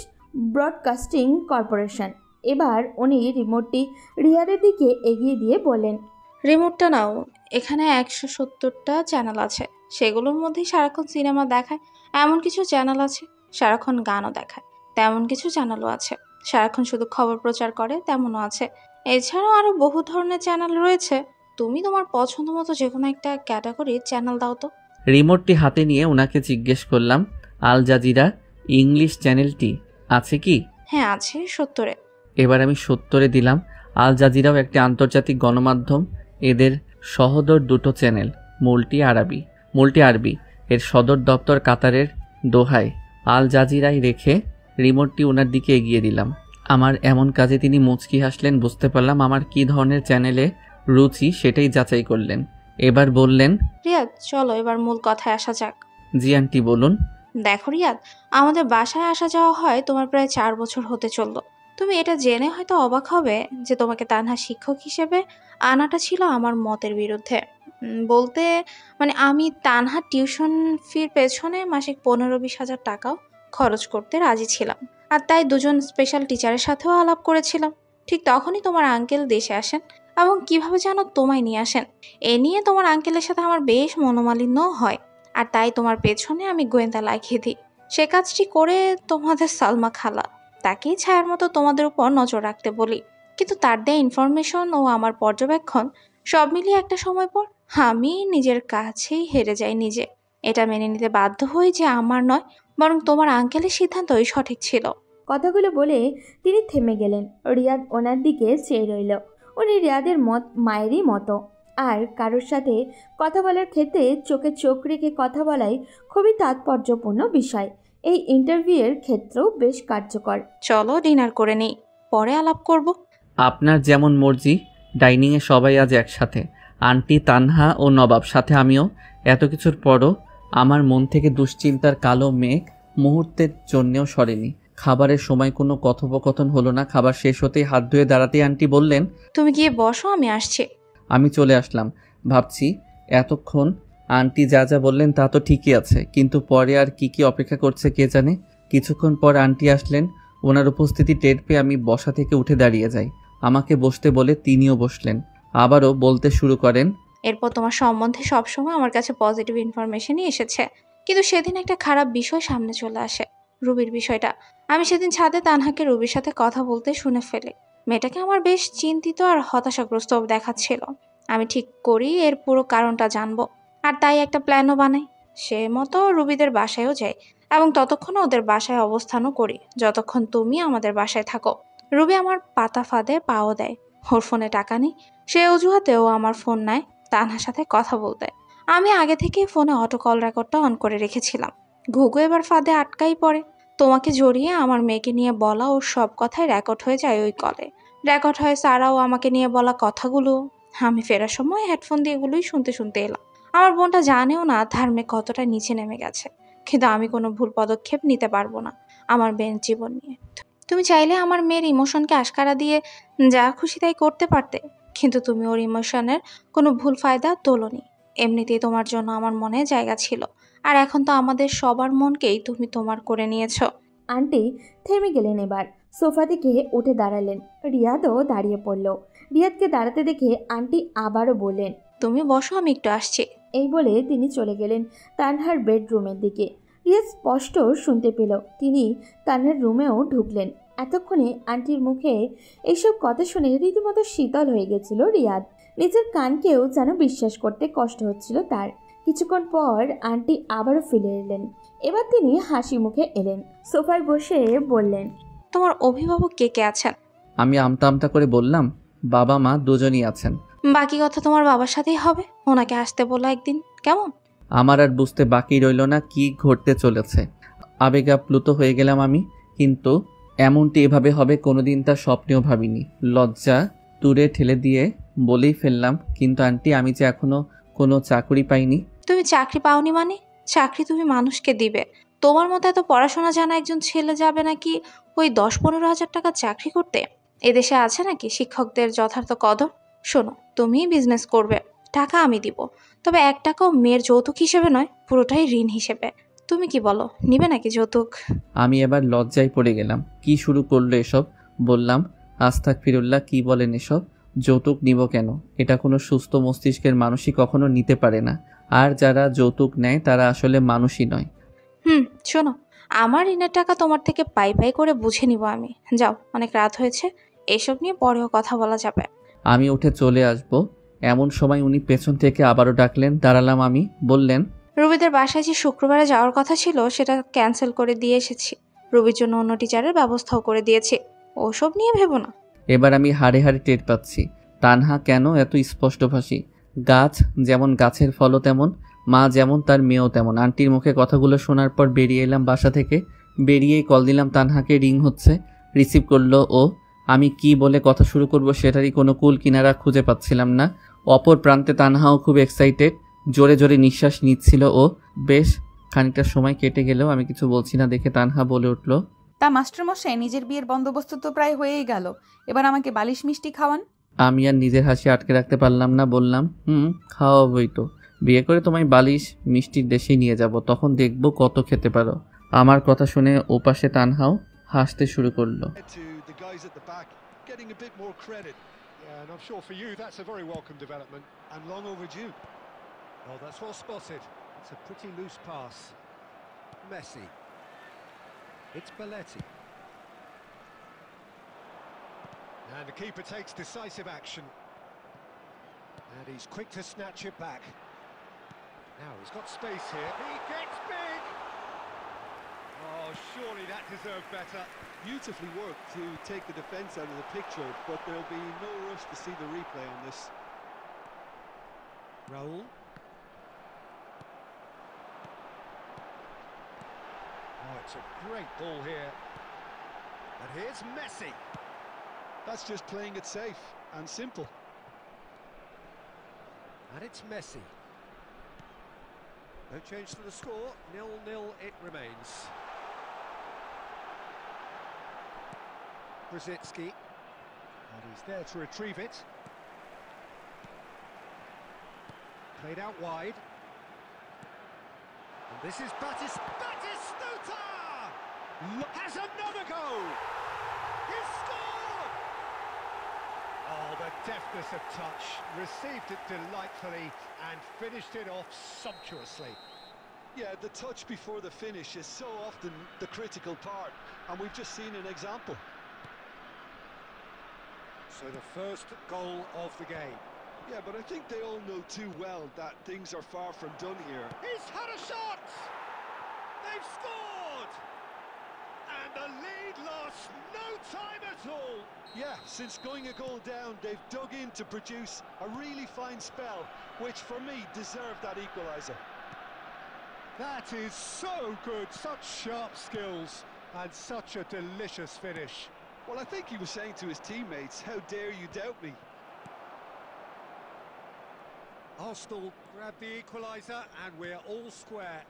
ব্রডকাস্টিং কর্পোরেশন। এবার উনি রিমোটটি রিয়াদের দিকে এগিয়ে দিয়ে বললেন, রিমোটটা নাও, এখানে 170টা চ্যানেল আছে। সেগুলোর মধ্যেই সারাক্ষণ সিনেমা দেখায় এমন কিছু চ্যানেল আছে, সারাক্ষণ গানও দেখায় তেমন কিছু চ্যানেলও আছে, সারাক্ষণ শুধু খবর প্রচার করে তেমনও আছে। এছাড়াও আরও বহু ধরনের চ্যানেল রয়েছে। তুমি তোমার পছন্দ মতো যে কোনো একটা ক্যাটাগরির চ্যানেল দাও তো। রিমোটটি হাতে নিয়ে ওনাকে জিজ্ঞেস করলাম, আল জাজিরা ইংলিশ চ্যানেলটি আছে কি? হ্যাঁ আছে, 70-এ। এবার আমি 70-এ দিলাম। আল জাজিরাও একটি আন্তর্জাতিক গণমাধ্যম। এদের সহোদর দুটো চ্যানেল, মুলটি আরবি। এর সদর দপ্তর কাতারের দোহায়। আল জাজিরায় রেখে রিমোটটি ওনার দিকে এগিয়ে দিলাম। আমার এমন কাজে তিনি মুচকি হাসলেন। বুঝতে পারলাম আমার কী ধরনের চ্যানেলে রুচি, সেটাই যাচাই করলেন। এবার বললেন, রিয়াদ চলো এবার মূল কথায় আসা যাক। জি আন্টি বলুন। দেখো রিয়াদ, আমাদের বাসায় আসা যাওয়া হয় তোমার প্রায় 4 বছর হতে চলল। তুমি এটা জেনে হয়তো অবাক হবে যে তোমাকে তানহা শিক্ষক হিসেবে আনাটা ছিল আমার মতের বিরুদ্ধে। বলতে মানে আমি তানহা টিউশন ফির পেছনে মাসিক 15-20 হাজার টাকাও খরচ করতে রাজি ছিলাম। আর তাই দুজন স্পেশাল টিচারের সাথেও আলাপ করেছিলাম। ঠিক তখনই তোমার আঙ্কেল দেশে আসেন এবং কিভাবে যেন তোমায় নিয়ে আসেন। এ নিয়ে তোমার আঙ্কেলের সাথে আমার বেশ মনোমালিন্য হয়। আর তাই তোমার পেছনে আমি গোয়েন্দা লাগিয়ে দিই। সে কাজটি করে তোমাদের সালমা খালা, তাকেই ছায়ার মতো তোমাদের উপর নজর রাখতে বলি। কিন্তু তার দেয়া ইনফরমেশন ও আমার পর্যবেক্ষণ সব মিলিয়ে একটা সময় পর আমি নিজের কাছেই হেরে যাই নিজে। এটা মেনে নিতে বাধ্য হই যে আমার নয়, বরং তোমার আঙ্কেলের সিদ্ধান্তই সঠিক ছিল। কথাগুলো বলে তিনি থেমে গেলেন। রিয়াদ ওনার দিকে চেয়ে রইল। উনি রিয়াদের মায়েরই মতো, আর কারোর সাথে কথা বলার ক্ষেত্রে চোখে চোখ রেখে কথা বলাই খুবই তাৎপর্যপূর্ণ বিষয়। এই ইন্টারভিউয়ের ক্ষেত্রেও বেশ কার্যকর। চলো ডিনার করে নিই, পরে আলাপ করব। আপনার যেমন মর্জি। ডাইনিংয়ে সবাই আজ একসাথে, আন্টি, তানহা ও নবাব, সাথে আমিও। এত কিছুর পরও আমার মন থেকে দুশ্চিন্তার কালো মেঘ মুহূর্তের জন্যেও সরেনি। খাবারের সময় কোনো কথোপকথন হলো না। খাবার শেষ হতেই হাত ধুয়ে দাঁড়াতেই আন্টি বললেন, তুমি গিয়ে বসো, আমি আসছি। আমি চলে আসলাম। ভাবছি এতক্ষণ আন্টি যা যা বললেন তা তো ঠিকই আছে, কিন্তু পরে আর কি কি অপেক্ষা করছে কে জানে। কিছুক্ষণ পর আন্টি আসলেন। ওনার উপস্থিতি টের পেয়ে আমি বসা থেকে উঠে দাঁড়িয়ে যাই। আমাকে বসতে বলে তিনিও বসলেন। আবারও বলতে শুরু করেন, এরপর তোমার সম্বন্ধে সবসময় আমার কাছে পজিটিভ ইনফরমেশনই এসেছে, কিন্তু সেদিন একটা খারাপ বিষয় সামনে চলে আসে, রুবির বিষয়টা। আমি সেদিন ছাদে তানহাকে রুবির সাথে কথা বলতে শুনে ফেলি। মেয়েটাকে আমার বেশ চিন্তিত আর হতাশাগ্রস্ত দেখাচ্ছিল। আমি ঠিক করি এর পুরো কারণটা জানবো, আর তাই একটা প্ল্যানও বানাই। সে মতো রুবিদের বাসায়ও যাই, এবং ততক্ষণ ওদের বাসায় অবস্থানও করি যতক্ষণ তুমি আমাদের বাসায় থাকো। রুবি আমার পাতা ফাঁদে পাও দেয়। ওর ফোনে টাকা নেই, সে অজুহাতেও আমার ফোন নেয় তানহার সাথে কথা বলতে। আমি আগে থেকেই ফোনে অটো কল রেকর্ডটা অন করে রেখেছিলাম। ঘুঘু এবার ফাঁদে আটকাই পড়ে। তোমাকে জড়িয়ে আমার মেয়েকে নিয়ে বলা ওর সব কথাই রেকর্ড হয়ে যায় ওই কলে। রেকর্ড হয় সারাও আমাকে নিয়ে বলা কথাগুলো। আমি ফেরার সময় হেডফোন দিয়ে এগুলোই শুনতে শুনতে এলাম। আমার বোনটা জানেও না তার মেয়ে কতটা নিচে নেমে গেছে, কিন্তু আমি কোনো ভুল পদক্ষেপ নিতে পারবো না আমার মেয়ের জীবন নিয়ে। তুমি চাইলে আমার মেয়ের ইমোশনকে আশকারা দিয়ে যা খুশি তাই করতে পারতে, কিন্তু তুমি ওর ইমোশনের কোনো ভুল ফায়দা তোলোনি। এমনিতেই তোমার জন্য আমার মনে জায়গা ছিল, আর এখন তো আমাদের সবার মনকেই তুমি তোমার করে নিয়েছো। আন্টি থেমে গেলেন। এবার সোফা থেকে উঠে দাঁড়ালেন। রিয়াদও দাঁড়িয়ে পড়ল। রিয়াদকে দাঁড়াতে দেখে আন্টি আবারও বললেন, তুমি বসো, আমি একটু আসছি। এই বলে তিনি চলে গেলেন তানহার বেডরুমের দিকে। রিয়াদ স্পষ্ট শুনতে পেল তিনি তানহার রুমেও ঢুকলেন। এতক্ষণে আন্টির মুখে এইসব কথা শুনে রীতিমতো শীতল হয়ে গেছিল রিয়াদ। নিজের কানকেও যেন বিশ্বাস করতে কষ্ট হচ্ছিল তার। কিছুক্ষণ পর আন্টি আবারও ফিরে এলেন। এবার তিনি হাসি মুখে এলেন, সোফায় বসে বললেন, তোমার অভিভাবক কে কে আছেন? আমি আমতা আমতা করে বললাম, বাবা মা দুজনই আছেন। বাকি কথা তোমার বাবার সাথেই হবে, ওনাকে আসতে বলো একদিন, কেমন? আমার আর বুঝতে বাকি রইল না কি ঘটতে চলেছে। আবেগে আপ্লুত হয়ে গেলাম আমি। কিন্তু এমনটি এভাবে হবে কোনোদিন তা স্বপ্নেও ভাবিনি। লজ্জা দূরে ঠেলে দিয়ে বলেই ফেললাম, কিন্তু আন্টি, আমি যে এখনো কোনো চাকরি পাইনি। তুমি চাকরি পাওনি মানে? চাকরি তুমি মানুষকে দিবে। তোমার মতো এত পড়াশোনা জানা একজন ছেলে যাবে নাকি ওই 10-15 হাজার টাকা চাকরি করতে? এদেশে আছে নাকি শিক্ষকদের যথার্থ কদর? শোনো, তুমি বিজনেস করবে, টাকা আমি দিব, তবে 1 টাকাও মেয়ের যৌতুক হিসেবে নয়, পুরোটাই ঋণ হিসেবে। তুমি কি বলো, নিবে নাকি যৌতুক? আমি এবার লজ্জায় পড়ে গেলাম। কি শুরু করলো এসব? বললাম, আস্তাগফিরুল্লাহ, কি বলেন এসব? যৌতুক নিব কেন? এটা কোনো সুস্থ মস্তিষ্কের মানুষই কখনো নিতে পারে না। আর যারা যৌতুক নেয় তারা আসলে মানুষই নয়। শোনো, আমার ঋণের টাকা তোমার থেকে পাই পাই করে বুঝে নিব আমি। যাও, অনেক রাত হয়েছে, এসব নিয়ে পরেও কথা বলা যাবে। আমি উঠে চলে আসব, এমন সময় উনি পেছন থেকে আবারও ডাকলেন। দাঁড়ালাম আমি। বললেন, রুবিদের বাসায় যে শুক্রবারে যাওয়ার কথা ছিল সেটা ক্যান্সেল করে দিয়ে এসেছি। রুবির জন্য অন্য টিচারের ব্যবস্থাও করে দিয়েছি, ওসব নিয়ে ভেবো না। এবার আমি হাড়ে হাড়ে টের পাচ্ছি তানহা কেন এত স্পষ্টভাষী। গাছ যেমন গাছের ফলও তেমন, মা যেমন তার মেয়েও তেমন। আন্টির মুখে কথাগুলো শোনার পর বেরিয়ে এলাম বাসা থেকে। বেরিয়েই কল দিলাম তানহাকে। রিং হচ্ছে। রিসিভ করলো ও। আমি কি বলে কথা শুরু করব সেটারই কোনো কুল কিনারা খুঁজে পাচ্ছিলাম না। অপর প্রান্তে তানহাও খুব এক্সাইটেড, জোরে জোরে নিঃশ্বাস নিচ্ছিল ও। বেশ খানিকটা সময় কেটে গেলেও আমি কিছু বলছি না দেখে তানহা বলে উঠল, তা মাস্টারমশাই, নিজের বিয়ের বন্দোবস্ত তো প্রায় হয়েই গেল, এবার আমাকে বালিশ মিষ্টি খাওয়ান। আমি আর নিজের হাসি আটকে রাখতে পারলাম না। বললাম, খাওয়াবই তো। বিয়ে করে তোমায় বালিশ মিষ্টির দেশেই নিয়ে যাব, তখন দেখব কত খেতে পারো। আমার কথা শুনে ওপাশে তানহাও হাসতে শুরু করলো। And the keeper takes decisive action. And he's quick to snatch it back. Now he's got space here. He gets big! Oh, surely that deserved better. Beautifully worked to take the defence out of the picture, but there'll be no rush to see the replay on this. Raul. Oh, it's a great ball here. And here's Messi. That's just playing it safe and simple. And it's Messi. No change to the score. 0-0 it remains. Brzezinski. And he's there to retrieve it. Played out wide. And this is Batistuta! Has another go! He's scored! Oh, the deftness of touch. Received it delightfully and finished it off sumptuously. Yeah, the touch before the finish is so often the critical part, and we've just seen an example. So the first goal of the game. Yeah, but I think they all know too well that things are far from done here. He's had a shot! They've scored! And the lead lost no time at all! Yeah, since going a goal down, they've dug in to produce a really fine spell, which for me deserved that equaliser. That is so good, such sharp skills, and such a delicious finish. Well, I think he was saying to his teammates, how dare you doubt me? Arsenal grab the equaliser and we're all square.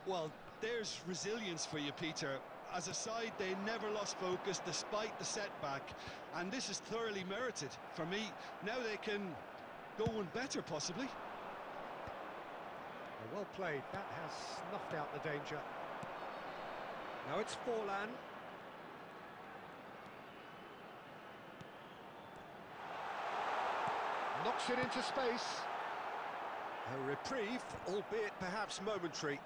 Well, there's resilience for you, Peter. As a side, they never lost focus despite the setback, and this is thoroughly merited. For me, now they can go one better, possibly. Well played, that has snuffed out the danger. Now it's Forlan. Knocks it into space. A reprieve, albeit perhaps momentary.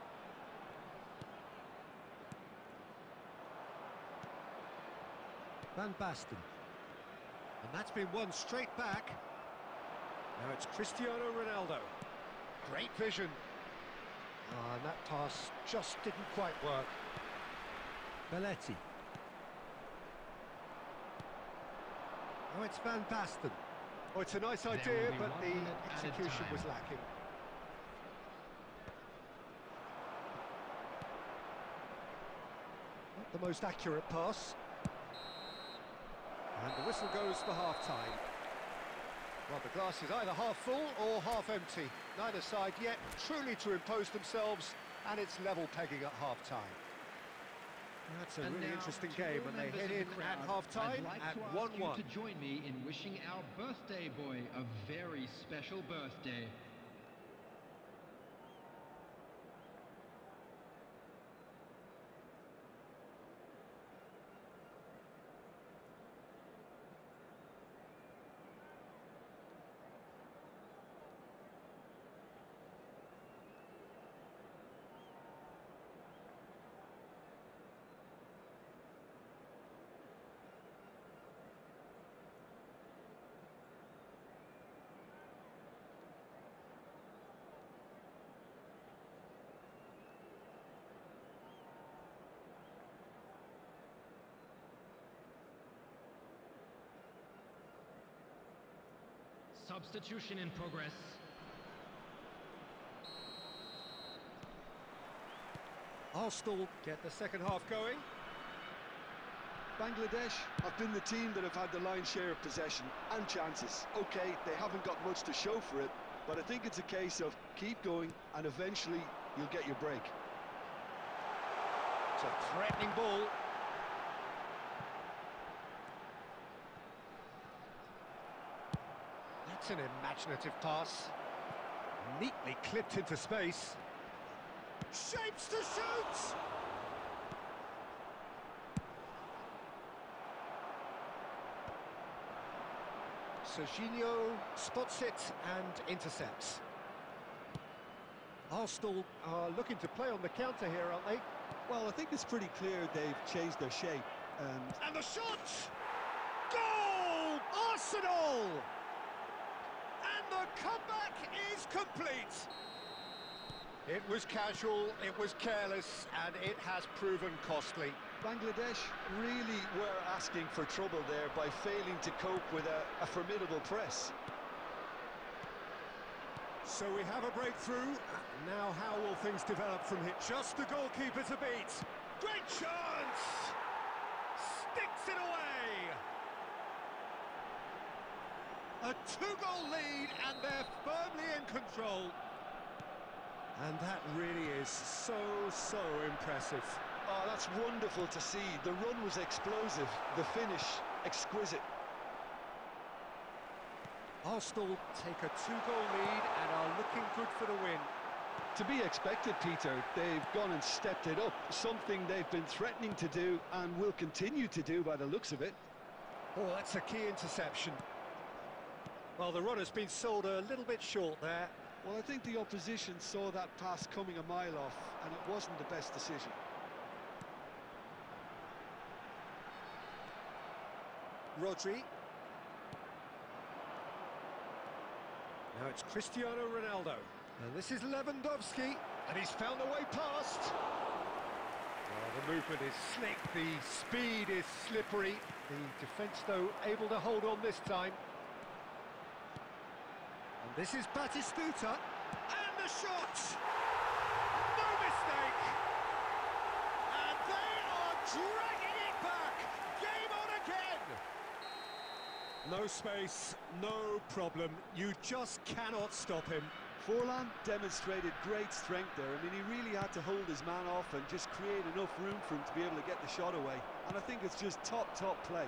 Van Basten. And that's been won straight back. Now it's Cristiano Ronaldo. Great vision. And that pass just didn't quite work. Belletti. Now it's Van Basten. Oh, it's a nice idea, but the execution was lacking. Not the most accurate pass. And the whistle goes for half-time. Well, the glass is either half full or half empty. Neither side yet truly to impose themselves, and it's level pegging at half-time. That's a really interesting game, and they head in at half-time at 1-1. I'd like to ask you to join me in wishing our birthday boy a very special birthday. Substitution in progress. Arsenal get the second half going. Bangladesh have been the team that have had the lion's share of possession and chances. Okay, they haven't got much to show for it, but I think it's a case of keep going and eventually you'll get your break. It's a threatening ball. That's an imaginative pass. Neatly clipped into space. Shapes to shoot! Serginho spots it and intercepts. Arsenal are looking to play on the counter here, aren't they? Well, I think it's pretty clear they've changed their shape And the shot! Goal! Arsenal! And the comeback is complete! It was casual, it was careless, and it has proven costly. Bangladesh really were asking for trouble there by failing to cope with a formidable press. So we have a breakthrough. Now how will things develop from here? Just the goalkeeper to beat. Great chance! Sticks it away! A 2-goal lead, and they're firmly in control. And that really is so impressive. Oh, that's wonderful to see. The run was explosive, the finish exquisite. Arsenal take a 2-goal lead and are looking good for the win. To be expected, Peter. They've gone and stepped it up, something they've been threatening to do and will continue to do by the looks of it. Oh, that's a key interception. Well, the run has been sold a little bit short there. Well, I think the opposition saw that pass coming a mile off, and it wasn't the best decision. Rodri. Now it's Cristiano Ronaldo. And this is Lewandowski. And he's found a way past. Well, the movement is slick, the speed is slippery. The defence, though, able to hold on this time. And this is Batistuta. And the shot! No mistake! And they are dragging it back! Game on again! No space, no problem. You just cannot stop him. Forlan demonstrated great strength there. I mean, he really had to hold his man off and just create enough room for him to be able to get the shot away. And I think it's just top play.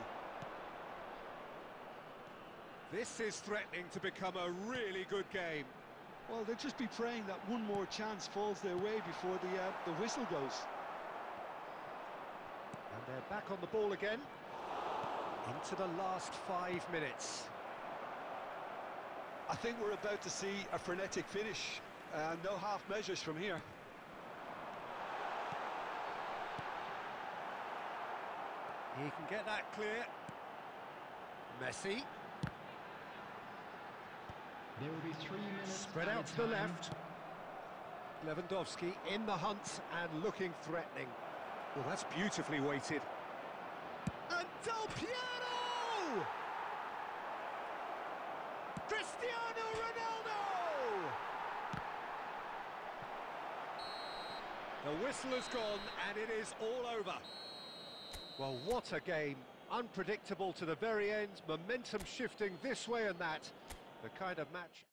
This is threatening to become a really good game. Well, they'll just be praying that one more chance falls their way before the whistle goes. And they're back on the ball again. Into the last 5 minutes. I think we're about to see a frenetic finish. No half measures from here. He can get that clear. Messi. There will be 3 minutes. Spread out to the left. Lewandowski in the hunt and looking threatening. Well, that's beautifully weighted. And Del Piero! Cristiano Ronaldo! The whistle has gone and it is all over. Well, what a game. Unpredictable to the very end, momentum shifting this way and that. The kind of match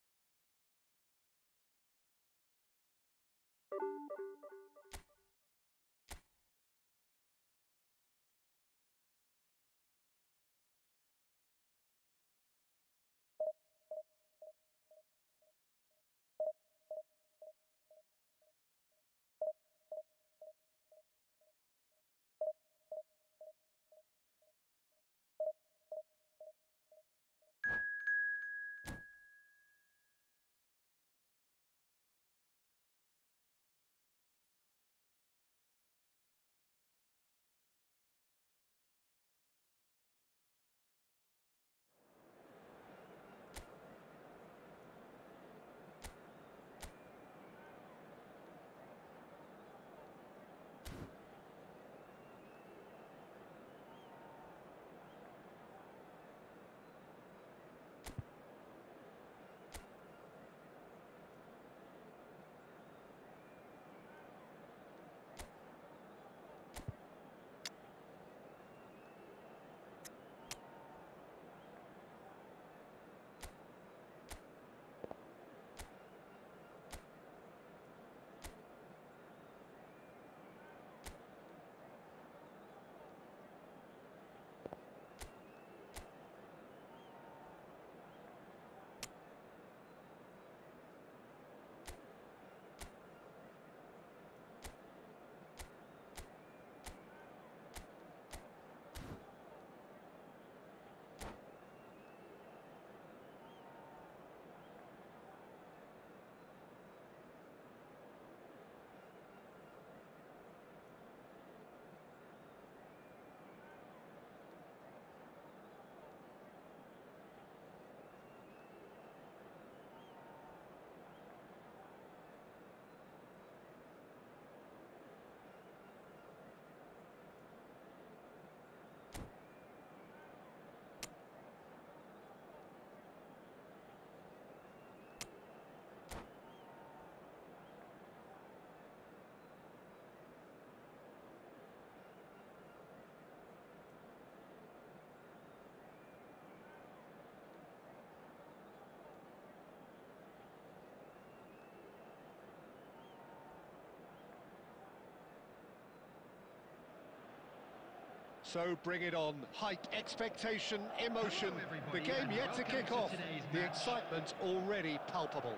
So bring it on. Hype, expectation, emotion. The game yet to kick off. The excitement already palpable.